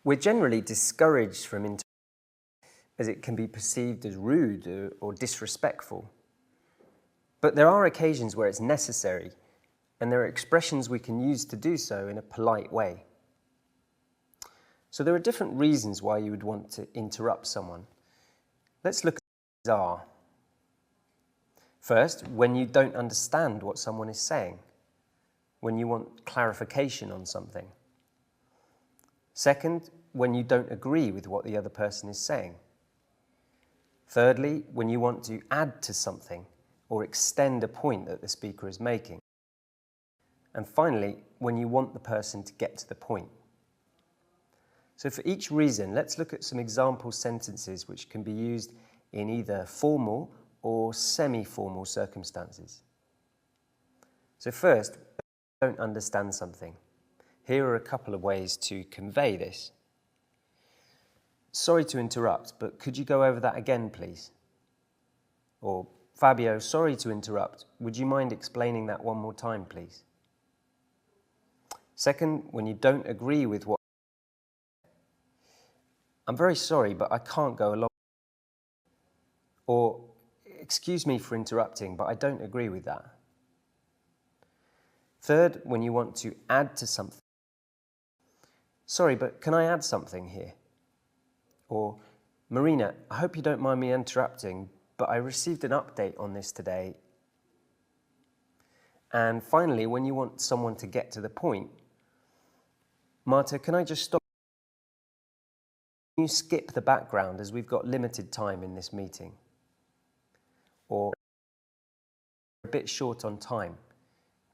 We're generally discouraged from interrupting as it can be perceived as rude or disrespectful. But there are occasions where it's necessary, and there are expressions we can use to do so in a polite way. So there are different reasons why you would want to interrupt someone. Let's look at what these are. First, when you don't understand what someone is saying, when you want clarification on something. Second, when you don't agree with what the other person is saying. Thirdly, when you want to add to something or extend a point that the speaker is making. And finally, when you want the person to get to the point. So for each reason, let's look at some example sentences which can be used in either formal or semi-formal circumstances. So first, don't understand something. Here are a couple of ways to convey this. Sorry to interrupt, but could you go over that again, please? Or, Fabio, sorry to interrupt. Would you mind explaining that one more time, please? Second, when you don't agree with what I'm very sorry, but I can't go along. Or, excuse me for interrupting, but I don't agree with that. Third, when you want to add to something. Sorry, but can I add something here? Or, Marina, I hope you don't mind me interrupting, but I received an update on this today. And finally, when you want someone to get to the point, Marta, can I just stop? Can you skip the background as we've got limited time in this meeting? Or a bit short on time.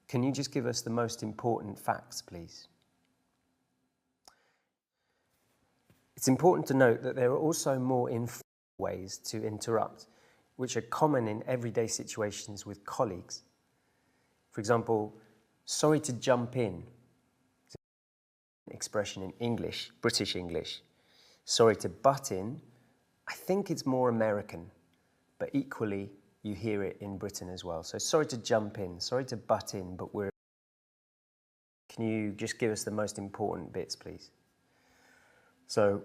Can you just give us the most important facts, please? It's important to note that there are also more informal ways to interrupt, which are common in everyday situations with colleagues. For example, sorry to jump in. It's an expression in English, British English. Sorry to butt in, I think it's more American, but equally you hear it in Britain as well. So sorry to jump in, sorry to butt in, but we're... Can you just give us the most important bits, please? So,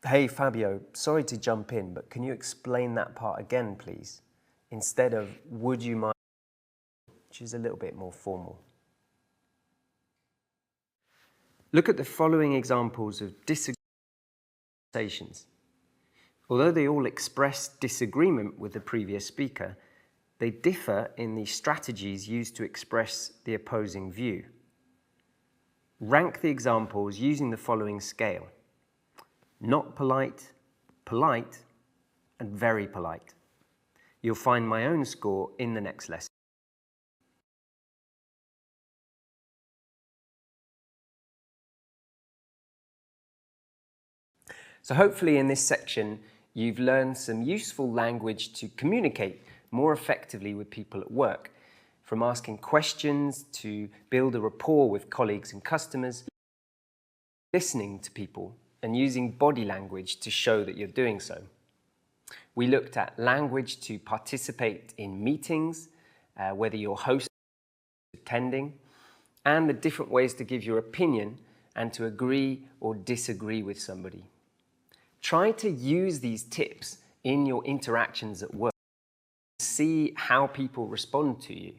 hey Fabio, sorry to jump in, but can you explain that part again, please? Instead of, would you mind, which is a little bit more formal. Look at the following examples of disagreements. Although they all express disagreement with the previous speaker, they differ in the strategies used to express the opposing view. Rank the examples using the following scale: not polite, polite, and very polite. You'll find my own score in the next lesson. So hopefully in this section, you've learned some useful language to communicate more effectively with people at work, from asking questions to build a rapport with colleagues and customers, listening to people and using body language to show that you're doing so. We looked at language to participate in meetings, whether you're hosting or attending, and the different ways to give your opinion and to agree or disagree with somebody. Try to use these tips in your interactions at work. See how people respond to you.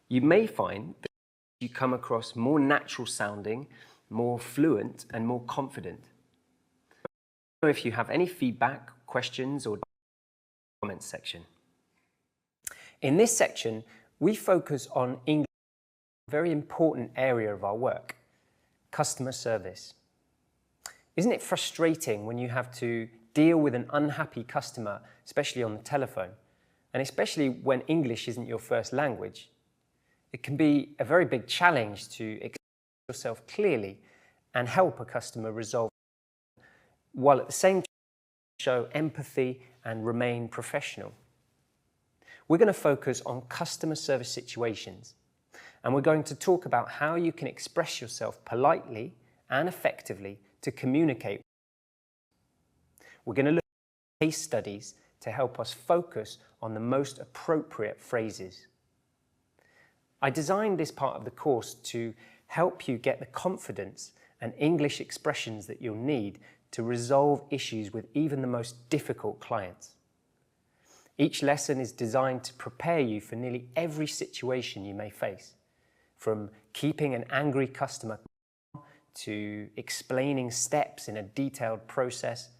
You may find that you come across more natural sounding, more fluent, and more confident. If you have any feedback, questions, or comments section. In this section, we focus on English, a very important area of our work, customer service. Isn't it frustrating when you have to deal with an unhappy customer, especially on the telephone, and especially when English isn't your first language? It can be a very big challenge to express yourself clearly and help a customer resolve, while at the same time show empathy and remain professional. We're going to focus on customer service situations, and we're going to talk about how you can express yourself politely and effectively to communicate. We're going to look at case studies to help us focus on the most appropriate phrases. I designed this part of the course to help you get the confidence and English expressions that you'll need to resolve issues with even the most difficult clients. Each lesson is designed to prepare you for nearly every situation you may face, from keeping an angry customer to explaining steps in a detailed process,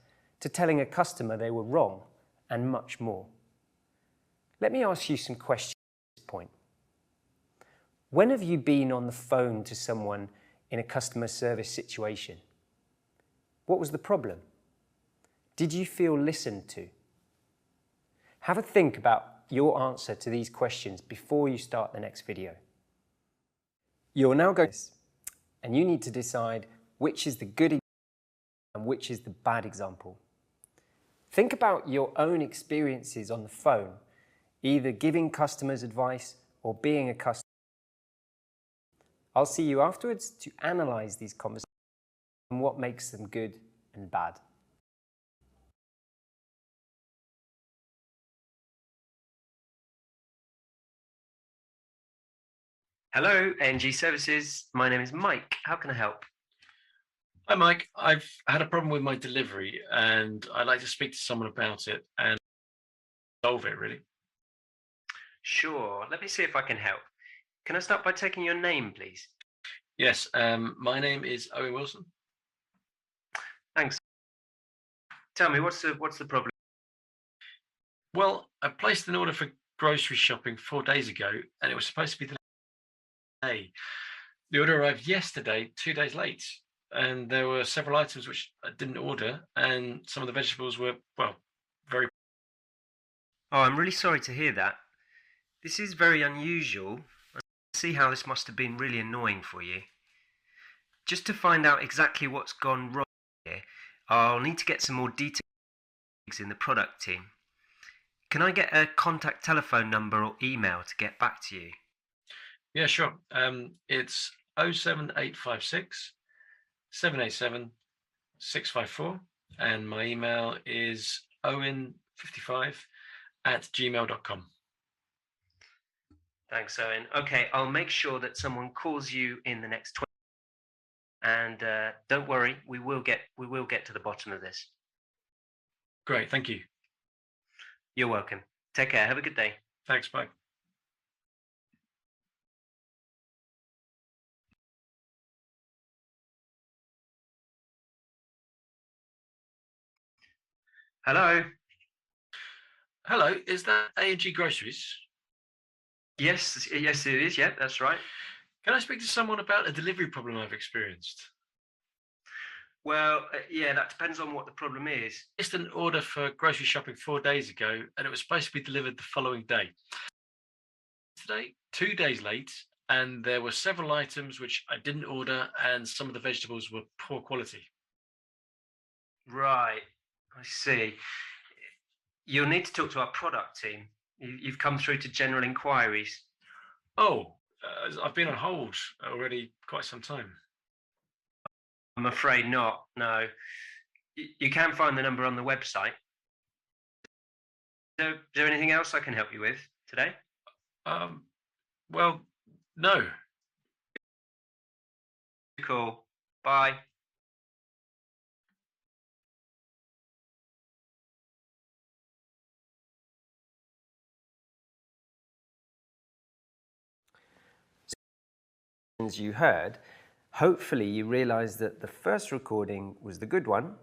to telling a customer they were wrong, and much more. Let me ask you some questions at this point. When have you been on the phone to someone in a customer service situation? What was the problem? Did you feel listened to? Have a think about your answer to these questions before you start the next video. You're now going to and you need to decide which is the good example and which is the bad example. Think about your own experiences on the phone, either giving customers advice or being a customer. I'll see you afterwards to analyze these conversations and what makes them good and bad. Hello, NG Services. My name is Mike. How can I help? Hi, Mike. I've had a problem with my delivery and I'd like to speak to someone about it and solve it, really. Sure. Let me see if I can help. Can I start by taking your name, please? Yes, my name is Owen Wilson. Thanks. Tell me, what's the problem? Well, I placed an order for grocery shopping 4 days ago and it was supposed to be delivered today. The order arrived yesterday, 2 days late, and there were several items which I didn't order, and some of the vegetables were, well, very... Oh, I'm really sorry to hear that. This is very unusual. I see how this must have been really annoying for you. Just to find out exactly what's gone wrong here, I'll need to get some more details in the product team. Can I get a contact telephone number or email to get back to you? Yeah, sure. It's 07856 787 654, and my email is owen55@gmail.com. Thanks, Owen. Okay, I'll make sure that someone calls you in the next 20 minutes. And don't worry, we will get to the bottom of this. Great, thank you. You're welcome. Take care. Have a good day. Thanks, bye. Hello. Hello, is that A&G Groceries? Yes, it is. Yeah, that's right. Can I speak to someone about a delivery problem I've experienced? Well, yeah, that depends on what the problem is. I placed an order for grocery shopping 4 days ago, and it was supposed to be delivered the following day. Today, 2 days late, and there were several items which I didn't order, and some of the vegetables were poor quality. Right, I see. You'll need to talk to our product team. You've come through to general inquiries. Oh, I've been on hold already quite some time. I'm afraid not, no. You can find the number on the website. Is there anything else I can help you with today? Well, no. Cool. Bye. You heard, hopefully you realized that the first recording was the good one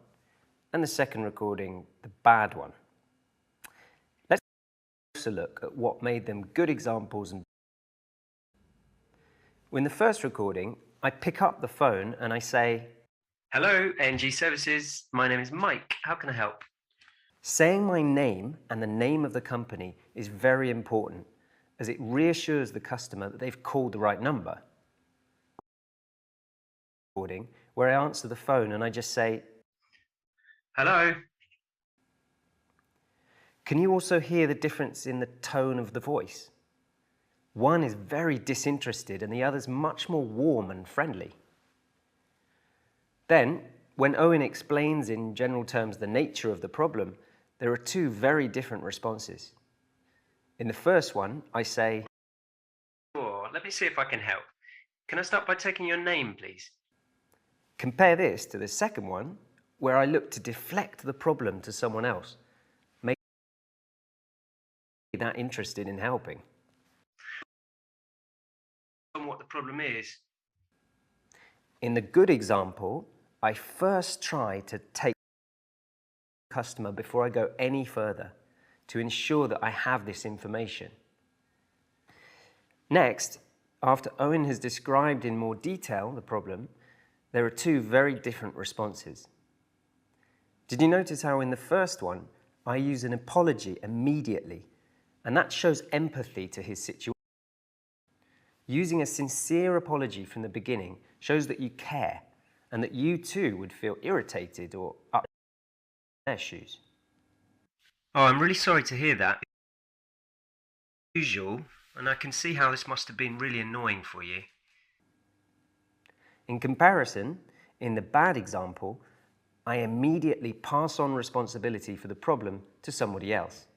and the second recording the bad one. Let's take a look at what made them good examples. In the first recording, I pick up the phone and I say, "Hello, NG Services. My name is Mike. How can I help?" Saying my name and the name of the company is very important, as it reassures the customer that they've called the right number. Where I answer the phone and I just say, "Hello." Can you also hear the difference in the tone of the voice? One is very disinterested and the other's much more warm and friendly. Then, when Owen explains in general terms the nature of the problem, there are two very different responses. In the first one, I say, "Sure, let me see if I can help. Can I start by taking your name, please?" Compare this to the second one, where I look to deflect the problem to someone else, make that interested in helping. And what the problem is. In the good example, I first try to take the customer before I go any further to ensure that I have this information. Next, after Owen has described in more detail the problem, there are two very different responses. Did you notice how in the first one, I use an apology immediately, and that shows empathy to his situation. Using a sincere apology from the beginning shows that you care and that you too would feel irritated or up in their shoes. Oh, I'm really sorry to hear that. Usual, and I can see how this must have been really annoying for you. In comparison, in the bad example, I immediately pass on responsibility for the problem to somebody else.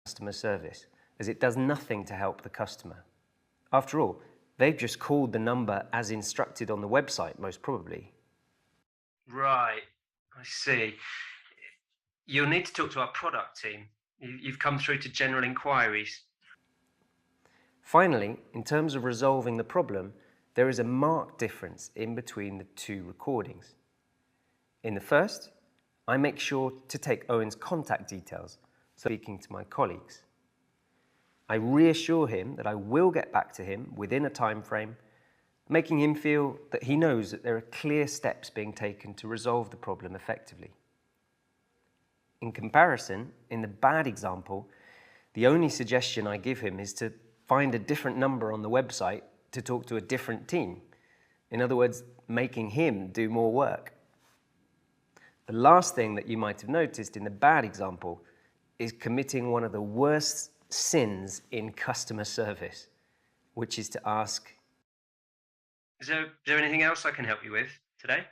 Customer service, as it does nothing to help the customer. After all, they've just called the number as instructed on the website, most probably. Right, I see. You'll need to talk to our product team. You've come through to general inquiries. Finally, in terms of resolving the problem, there is a marked difference in between the two recordings. In the first, I make sure to take Owen's contact details, so speaking to my colleagues. I reassure him that I will get back to him within a time frame, making him feel that he knows that there are clear steps being taken to resolve the problem effectively. In comparison, in the bad example, the only suggestion I give him is to find a different number on the website to talk to a different team. In other words, making him do more work. The last thing that you might have noticed in the bad example is committing one of the worst sins in customer service, which is to ask, Is there anything else I can help you with today?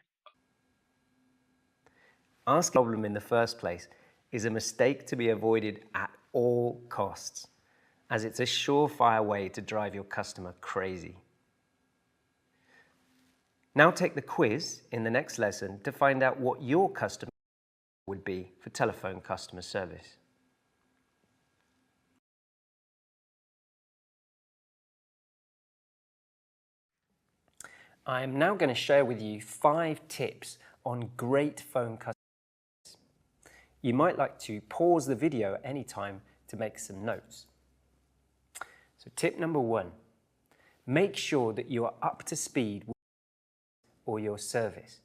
Asking a problem in the first place is a mistake to be avoided at all costs, as it's a surefire way to drive your customer crazy. Now take the quiz in the next lesson to find out what your customer would be for telephone customer service. I am now going to share with you 5 tips on great phone customer service. You might like to pause the video at any time to make some notes. So tip number 1, make sure that you are up to speed with or your service.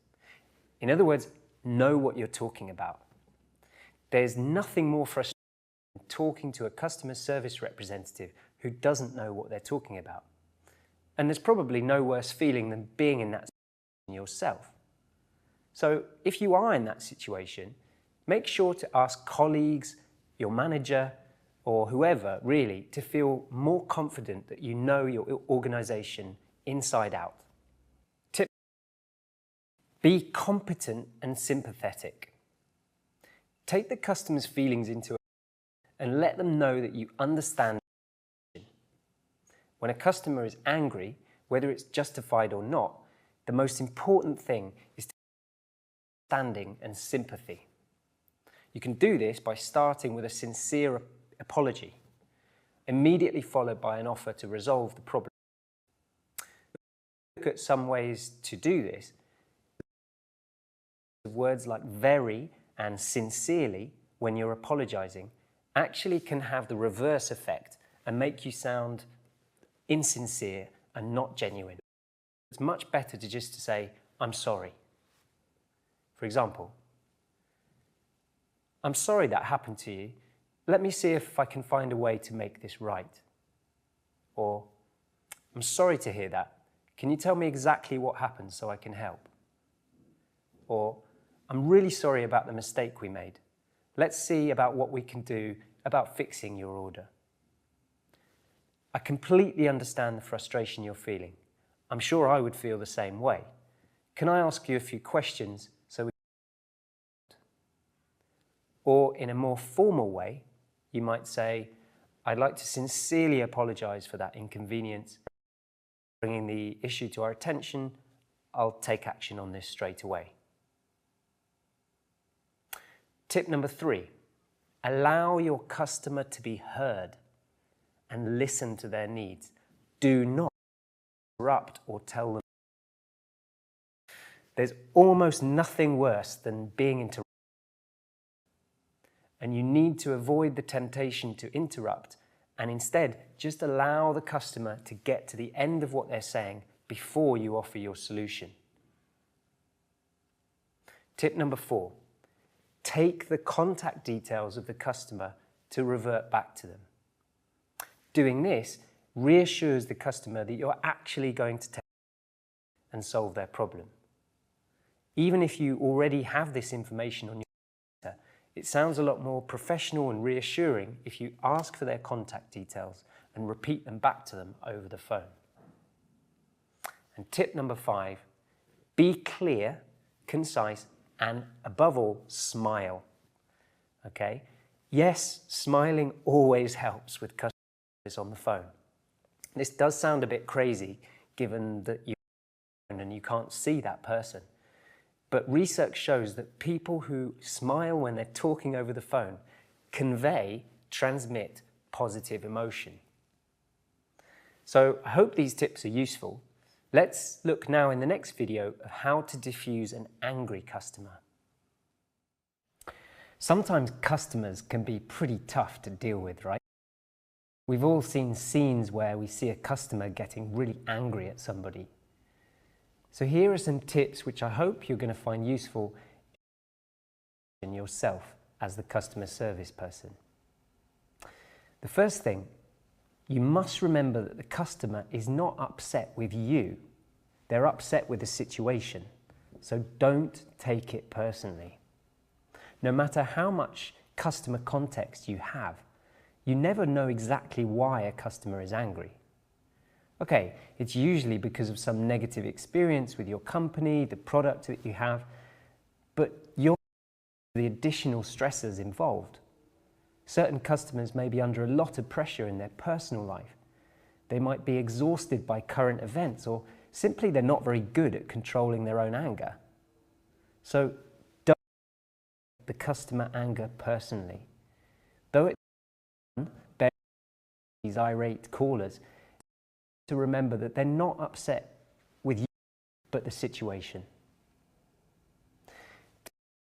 In other words, know what you're talking about. There's nothing more frustrating than talking to a customer service representative who doesn't know what they're talking about. And there's probably no worse feeling than being in that situation yourself. So if you are in that situation, make sure to ask colleagues, your manager, or whoever really, to feel more confident that you know your organisation inside out. Tip: be competent and sympathetic. Take the customer's feelings into account and let them know that you understand. When a customer is angry, whether it's justified or not, the most important thing is understanding and sympathy. You can do this by starting with a sincere apology, immediately followed by an offer to resolve the problem. Look at some ways to do this. Words like very and sincerely when you're apologizing actually can have the reverse effect and make you sound insincere and not genuine. It's much better to just say, I'm sorry. For example, I'm sorry that happened to you. Let me see if I can find a way to make this right. Or, I'm sorry to hear that. Can you tell me exactly what happened so I can help? Or, I'm really sorry about the mistake we made. Let's see about what we can do about fixing your order. I completely understand the frustration you're feeling. I'm sure I would feel the same way. Can I ask you a few questions so we can... Or in a more formal way, you might say, I'd like to sincerely apologize for that inconvenience, bringing the issue to our attention I'll take action on this straight away. Tip number 3, allow your customer to be heard and listen to their needs. Do not interrupt or tell them. There's almost nothing worse than being interrupted. And you need to avoid the temptation to interrupt and instead just allow the customer to get to the end of what they're saying before you offer your solution. Tip number 4, take the contact details of the customer to revert back to them. Doing this reassures the customer that you're actually going to take and solve their problem. Even if you already have this information on your computer, it sounds a lot more professional and reassuring if you ask for their contact details and repeat them back to them over the phone. And tip number 5, be clear, concise, and above all, smile. Okay? Yes, smiling always helps with customers on the phone. This does sound a bit crazy given that you're on the phone and you can't see that person. But research shows that people who smile when they're talking over the phone transmit positive emotion. So I hope these tips are useful. Let's look now in the next video at how to diffuse an angry customer. Sometimes customers can be pretty tough to deal with, right? We've all seen scenes where we see a customer getting really angry at somebody. So here are some tips which I hope you're going to find useful in yourself as the customer service person. The first thing, you must remember that the customer is not upset with you. They're upset with the situation. So don't take it personally. No matter how much customer context you have, you never know exactly why a customer is angry. Okay, it's usually because of some negative experience with your company, the product that you have, but you're the additional stressors involved. Certain customers may be under a lot of pressure in their personal life. They might be exhausted by current events, or simply they're not very good at controlling their own anger. So don't take the customer anger personally. Though it's these irate callers, to remember that they're not upset with you, but the situation.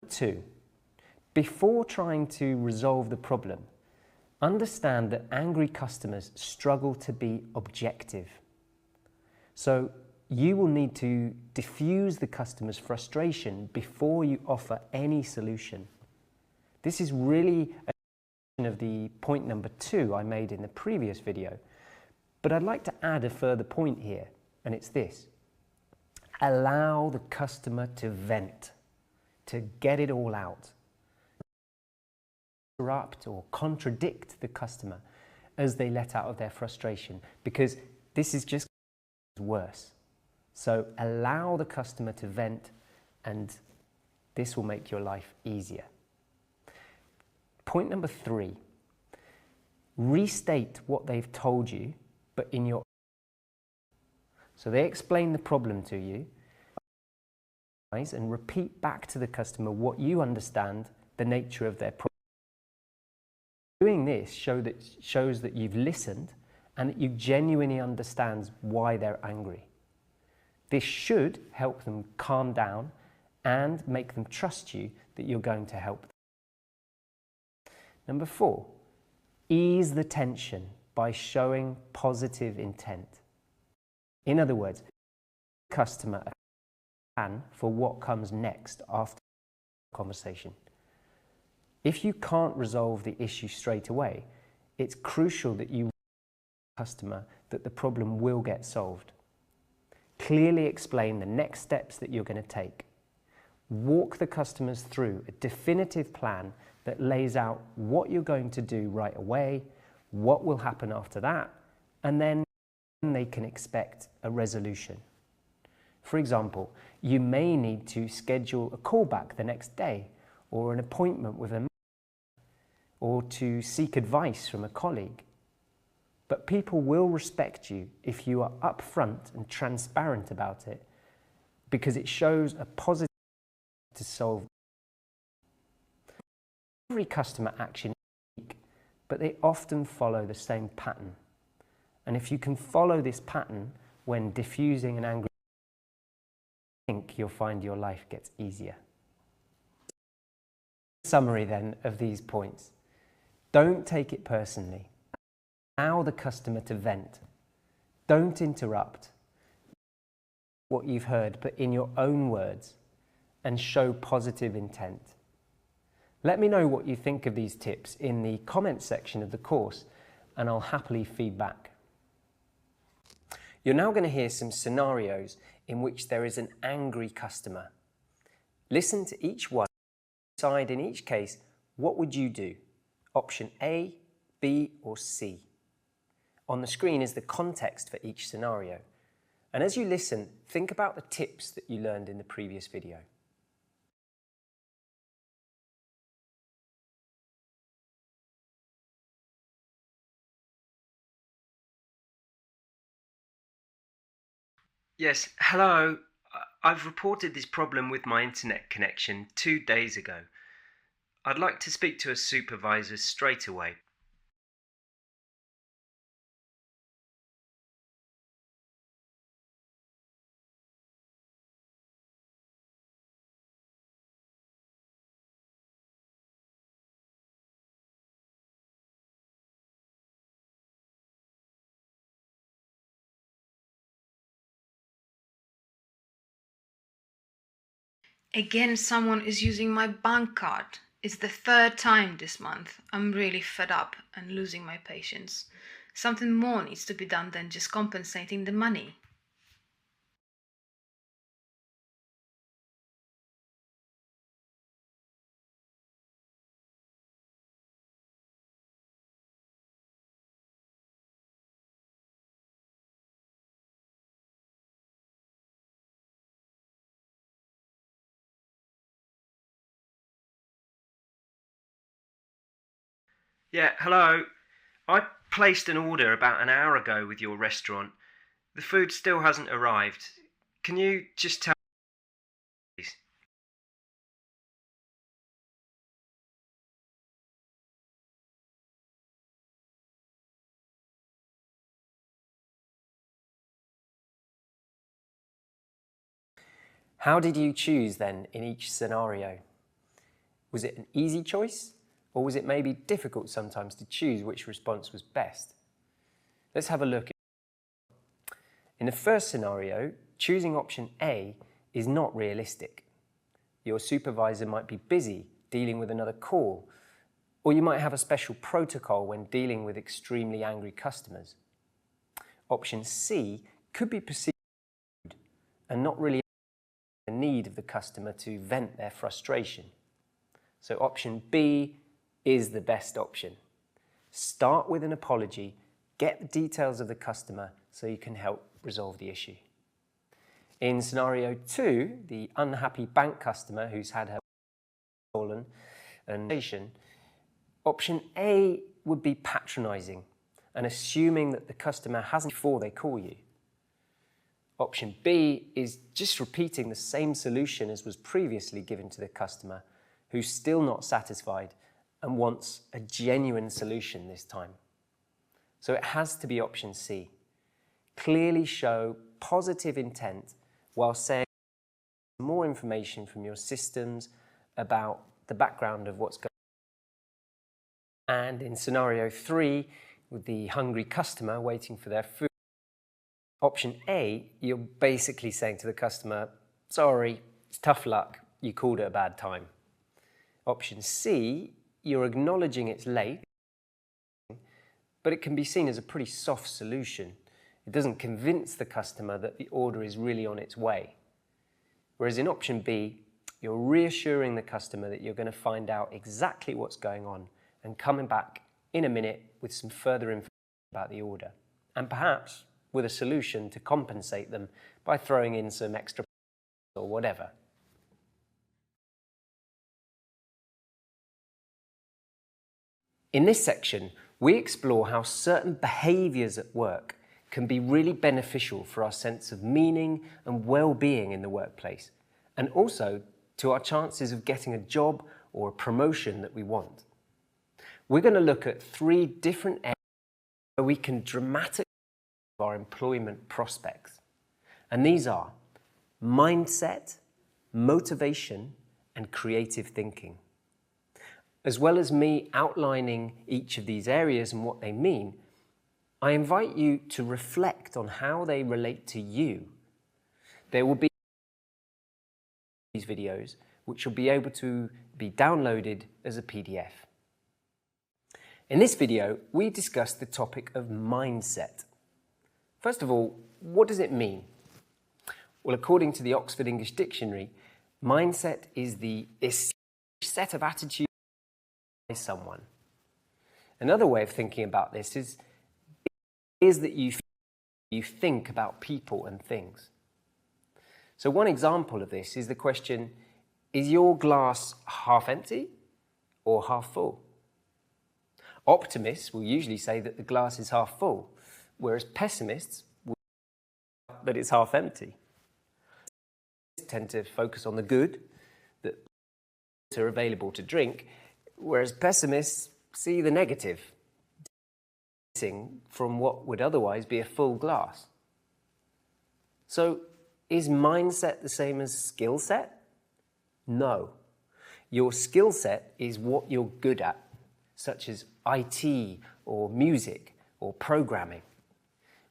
2, before trying to resolve the problem, understand that angry customers struggle to be objective. So you will need to diffuse the customer's frustration before you offer any solution. This is really of the point number 2 I made in the previous video, but I'd like to add a further point here, and it's this. Allow the customer to vent, to get it all out. Interrupt or contradict the customer as they let out of their frustration, because this is just worse. So allow the customer to vent, and this will make your life easier. Point number 3, restate what they've told you, but in your... So they explain the problem to you, and repeat back to the customer what you understand the nature of their problem. Doing this shows that you've listened and that you genuinely understand why they're angry. This should help them calm down and make them trust you that you're going to help them. Number 4, ease the tension by showing positive intent. In other words, give the customer a plan for what comes next after the conversation. If you can't resolve the issue straight away, it's crucial that you tell the customer that the problem will get solved. Clearly explain the next steps that you're going to take. Walk the customers through a definitive plan that lays out what you're going to do right away, what will happen after that, and then they can expect a resolution. For example, you may need to schedule a callback the next day, or an appointment with a manager, or to seek advice from a colleague. But people will respect you if you are upfront and transparent about it, because it shows a positive to solve. Every customer action is unique, but they often follow the same pattern. And if you can follow this pattern when diffusing an angry, I think you'll find your life gets easier. Summary then of these points. Don't take it personally. Allow the customer to vent. Don't interrupt what you've heard, but in your own words, and show positive intent. Let me know what you think of these tips in the comments section of the course, and I'll happily feed back. You're now going to hear some scenarios in which there is an angry customer. Listen to each one. Decide in each case, what would you do? Option A, B, or C. On the screen is the context for each scenario. And as you listen, think about the tips that you learned in the previous video. Yes, hello. I've reported this problem with my internet connection 2 days ago. I'd like to speak to a supervisor straight away. Again, someone is using my bank card. It's the third time this month. I'm really fed up and losing my patience. Something more needs to be done than just compensating the money. Yeah, hello. I placed an order about an hour ago with your restaurant. The food still hasn't arrived. Can you just tell me, please? How did you choose then in each scenario? Was it an easy choice, or was it maybe difficult sometimes to choose which response was best? Let's have a look. In the first scenario, choosing option A is not realistic. Your supervisor might be busy dealing with another call, or you might have a special protocol when dealing with extremely angry customers. Option C could be perceived and not really the need of the customer to vent their frustration. So option B is the best option. Start with an apology, get the details of the customer so you can help resolve the issue. In scenario 2, the unhappy bank customer who's had her stolen and option A would be patronizing and assuming that the customer hasn't before they call you. Option B is just repeating the same solution as was previously given to the customer who's still not satisfied and wants a genuine solution this time. So it has to be option C. Clearly show positive intent while saying more information from your systems about the background of what's going on. And in scenario 3, with the hungry customer waiting for their food, option A, you're basically saying to the customer, sorry, it's tough luck, you called it a bad time. Option C, you're acknowledging it's late, but it can be seen as a pretty soft solution. It doesn't convince the customer that the order is really on its way. Whereas in option B, you're reassuring the customer that you're going to find out exactly what's going on and coming back in a minute with some further information about the order, and perhaps with a solution to compensate them by throwing in some extra or whatever. In this section, we explore how certain behaviours at work can be really beneficial for our sense of meaning and well-being in the workplace, and also to our chances of getting a job or a promotion that we want. We're going to look at 3 different areas where we can dramatically improve our employment prospects. And these are mindset, motivation, and creative thinking. As well as me outlining each of these areas and what they mean, I invite you to reflect on how they relate to you. There will be these videos which will be able to be downloaded as a PDF. In this video, we discuss the topic of mindset. First of all, what does it mean? Well, according to the Oxford English Dictionary, mindset is the set of attitudes by someone. Another way of thinking about this is that you think about people and things. So one example of this is the question, is your glass half empty or half full? Optimists will usually say that the glass is half full, whereas pessimists will say that it's half empty. Tend to focus on the good, that are available to drink, whereas pessimists see the negative, from what would otherwise be a full glass. So, is mindset the same as skill set? No. Your skill set is what you're good at, such as IT or music or programming,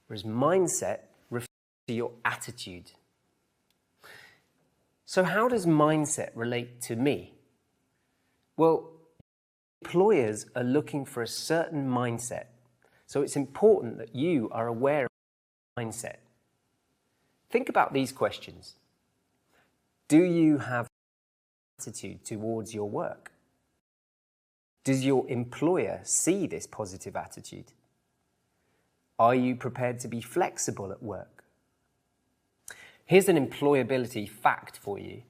whereas mindset refers to your attitude. So how does mindset relate to me? Well, employers are looking for a certain mindset, so it's important that you are aware of mindset. Think about these questions. Do you have attitude towards your work? Does your employer see this positive attitude? Are you prepared to be flexible at work? Here's an employability fact for you.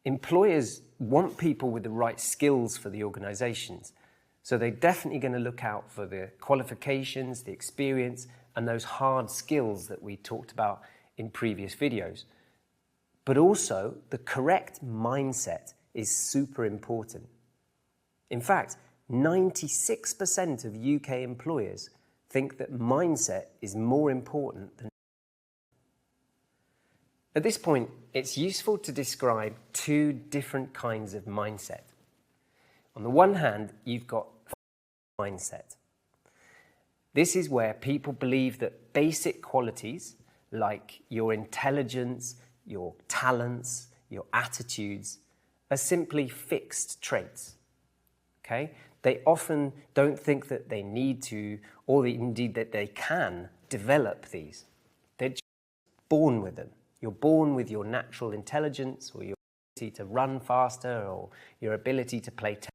Employers want people with the right skills for the organizations, so they're definitely going to look out for the qualifications, the experience, and those hard skills that we talked about in previous videos. But also, the correct mindset is super important. In fact, 96% of UK employers think that mindset is more important than. At this point, it's useful to describe 2 different kinds of mindset. On the one hand, you've got mindset. This is where people believe that basic qualities like your intelligence, your talents, your attitudes are simply fixed traits. Okay? They often don't think that they need to, or indeed that they can, develop these. They're just born with them. You're born with your natural intelligence, or your ability to run faster, or your ability to play tennis.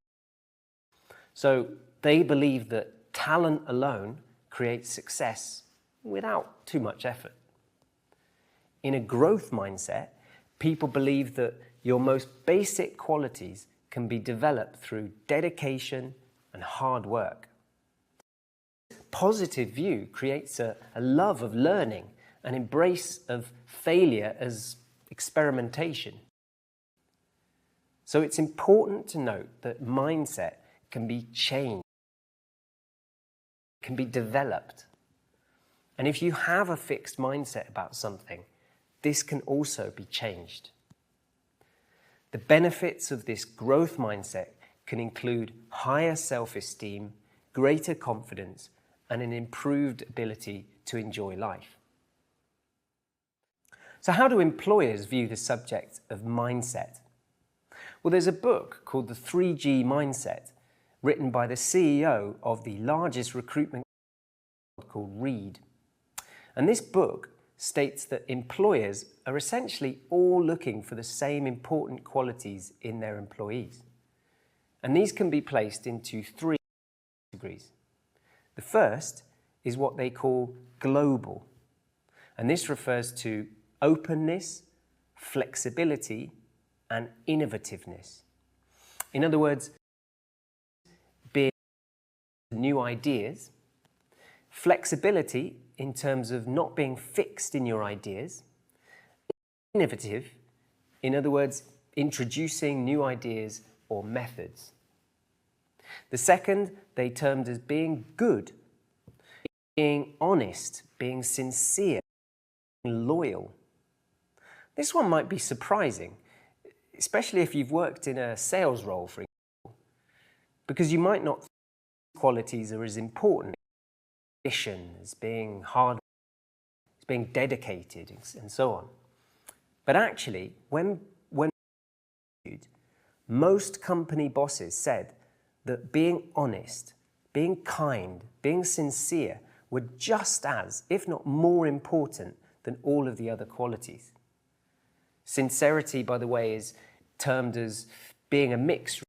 So they believe that talent alone creates success without too much effort. In a growth mindset, people believe that your most basic qualities can be developed through dedication and hard work. Positive view creates a love of learning, an embrace of failure as experimentation. So it's important to note that mindset can be changed, can be developed. And if you have a fixed mindset about something, this can also be changed. The benefits of this growth mindset can include higher self-esteem, greater confidence, and an improved ability to enjoy life. So how do employers view the subject of mindset? Well, there's a book called The 3G Mindset, written by the CEO of the largest recruitment called Reed. And this book states that employers are essentially all looking for the same important qualities in their employees. And these can be placed into 3 categories. The first is what they call global. And this refers to openness, flexibility, and innovativeness. In other words, being new ideas. Flexibility in terms of not being fixed in your ideas. Innovative, in other words, introducing new ideas or methods. The second they termed as being good, being honest, being sincere, being loyal. This one might be surprising, especially if you've worked in a sales role, for example, because you might not think these qualities are as important as ambition, as being hard, as being dedicated, and so on. But actually, when most company bosses said that being honest, being kind, being sincere were just as, if not more important than all of the other qualities. Sincerity, by the way, is termed as being a mix of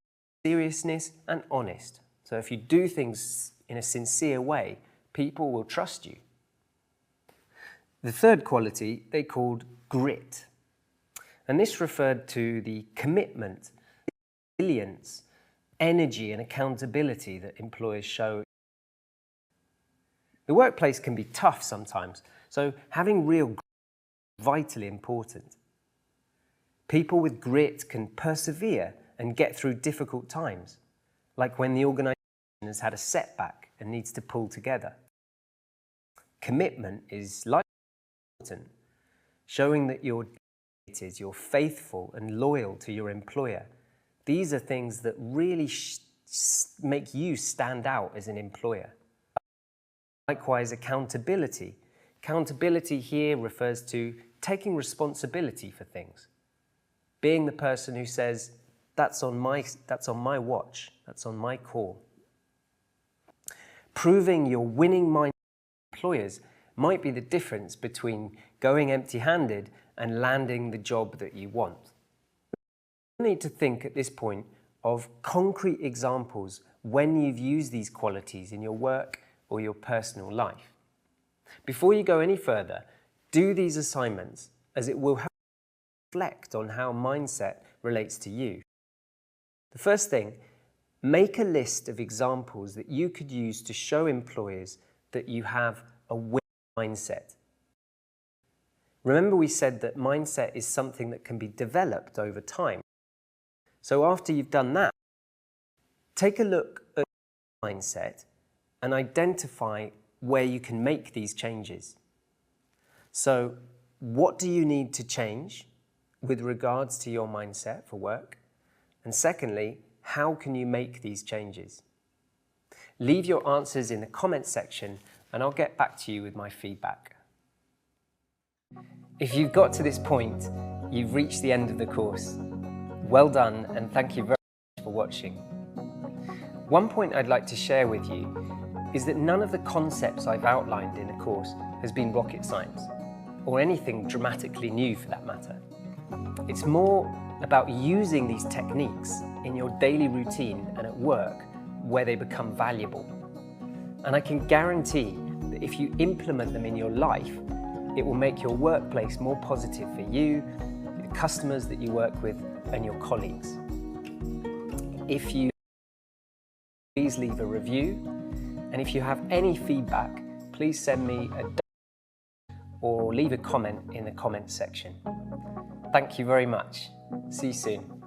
seriousness and honest. So if you do things in a sincere way, people will trust you. The third quality they called grit. And this referred to the commitment, resilience, energy and accountability that employers show. The workplace can be tough sometimes, so having real grit is vitally important. People with grit can persevere and get through difficult times, like when the organisation has had a setback and needs to pull together. Commitment is likewise important, showing that you're dedicated, you're faithful and loyal to your employer. These are things that really make you stand out as an employer. Likewise, accountability. Accountability here refers to taking responsibility for things. Being the person who says, that's on my watch, that's on my call. Proving your winning mind employers might be the difference between going empty-handed and landing the job that you want. You need to think at this point of concrete examples when you've used these qualities in your work or your personal life. Before you go any further, do these assignments, as it will help you reflect on how mindset relates to you. The first thing, make a list of examples that you could use to show employers that you have a winning mindset. Remember, we said that mindset is something that can be developed over time. So after you've done that, take a look at your mindset and identify where you can make these changes. So what do you need to change with regards to your mindset for work? And secondly, how can you make these changes? Leave your answers in the comments section and I'll get back to you with my feedback. If you've got to this point, you've reached the end of the course. Well done, and thank you very much for watching. One point I'd like to share with you is that none of the concepts I've outlined in the course has been rocket science, or anything dramatically new for that matter. It's more about using these techniques in your daily routine and at work where they become valuable. And I can guarantee that if you implement them in your life, it will make your workplace more positive for you, the customers that you work with, and your colleagues. If you please leave a review, and if you have any feedback, please send me a or leave a comment in the comments section. Thank you very much. See you soon.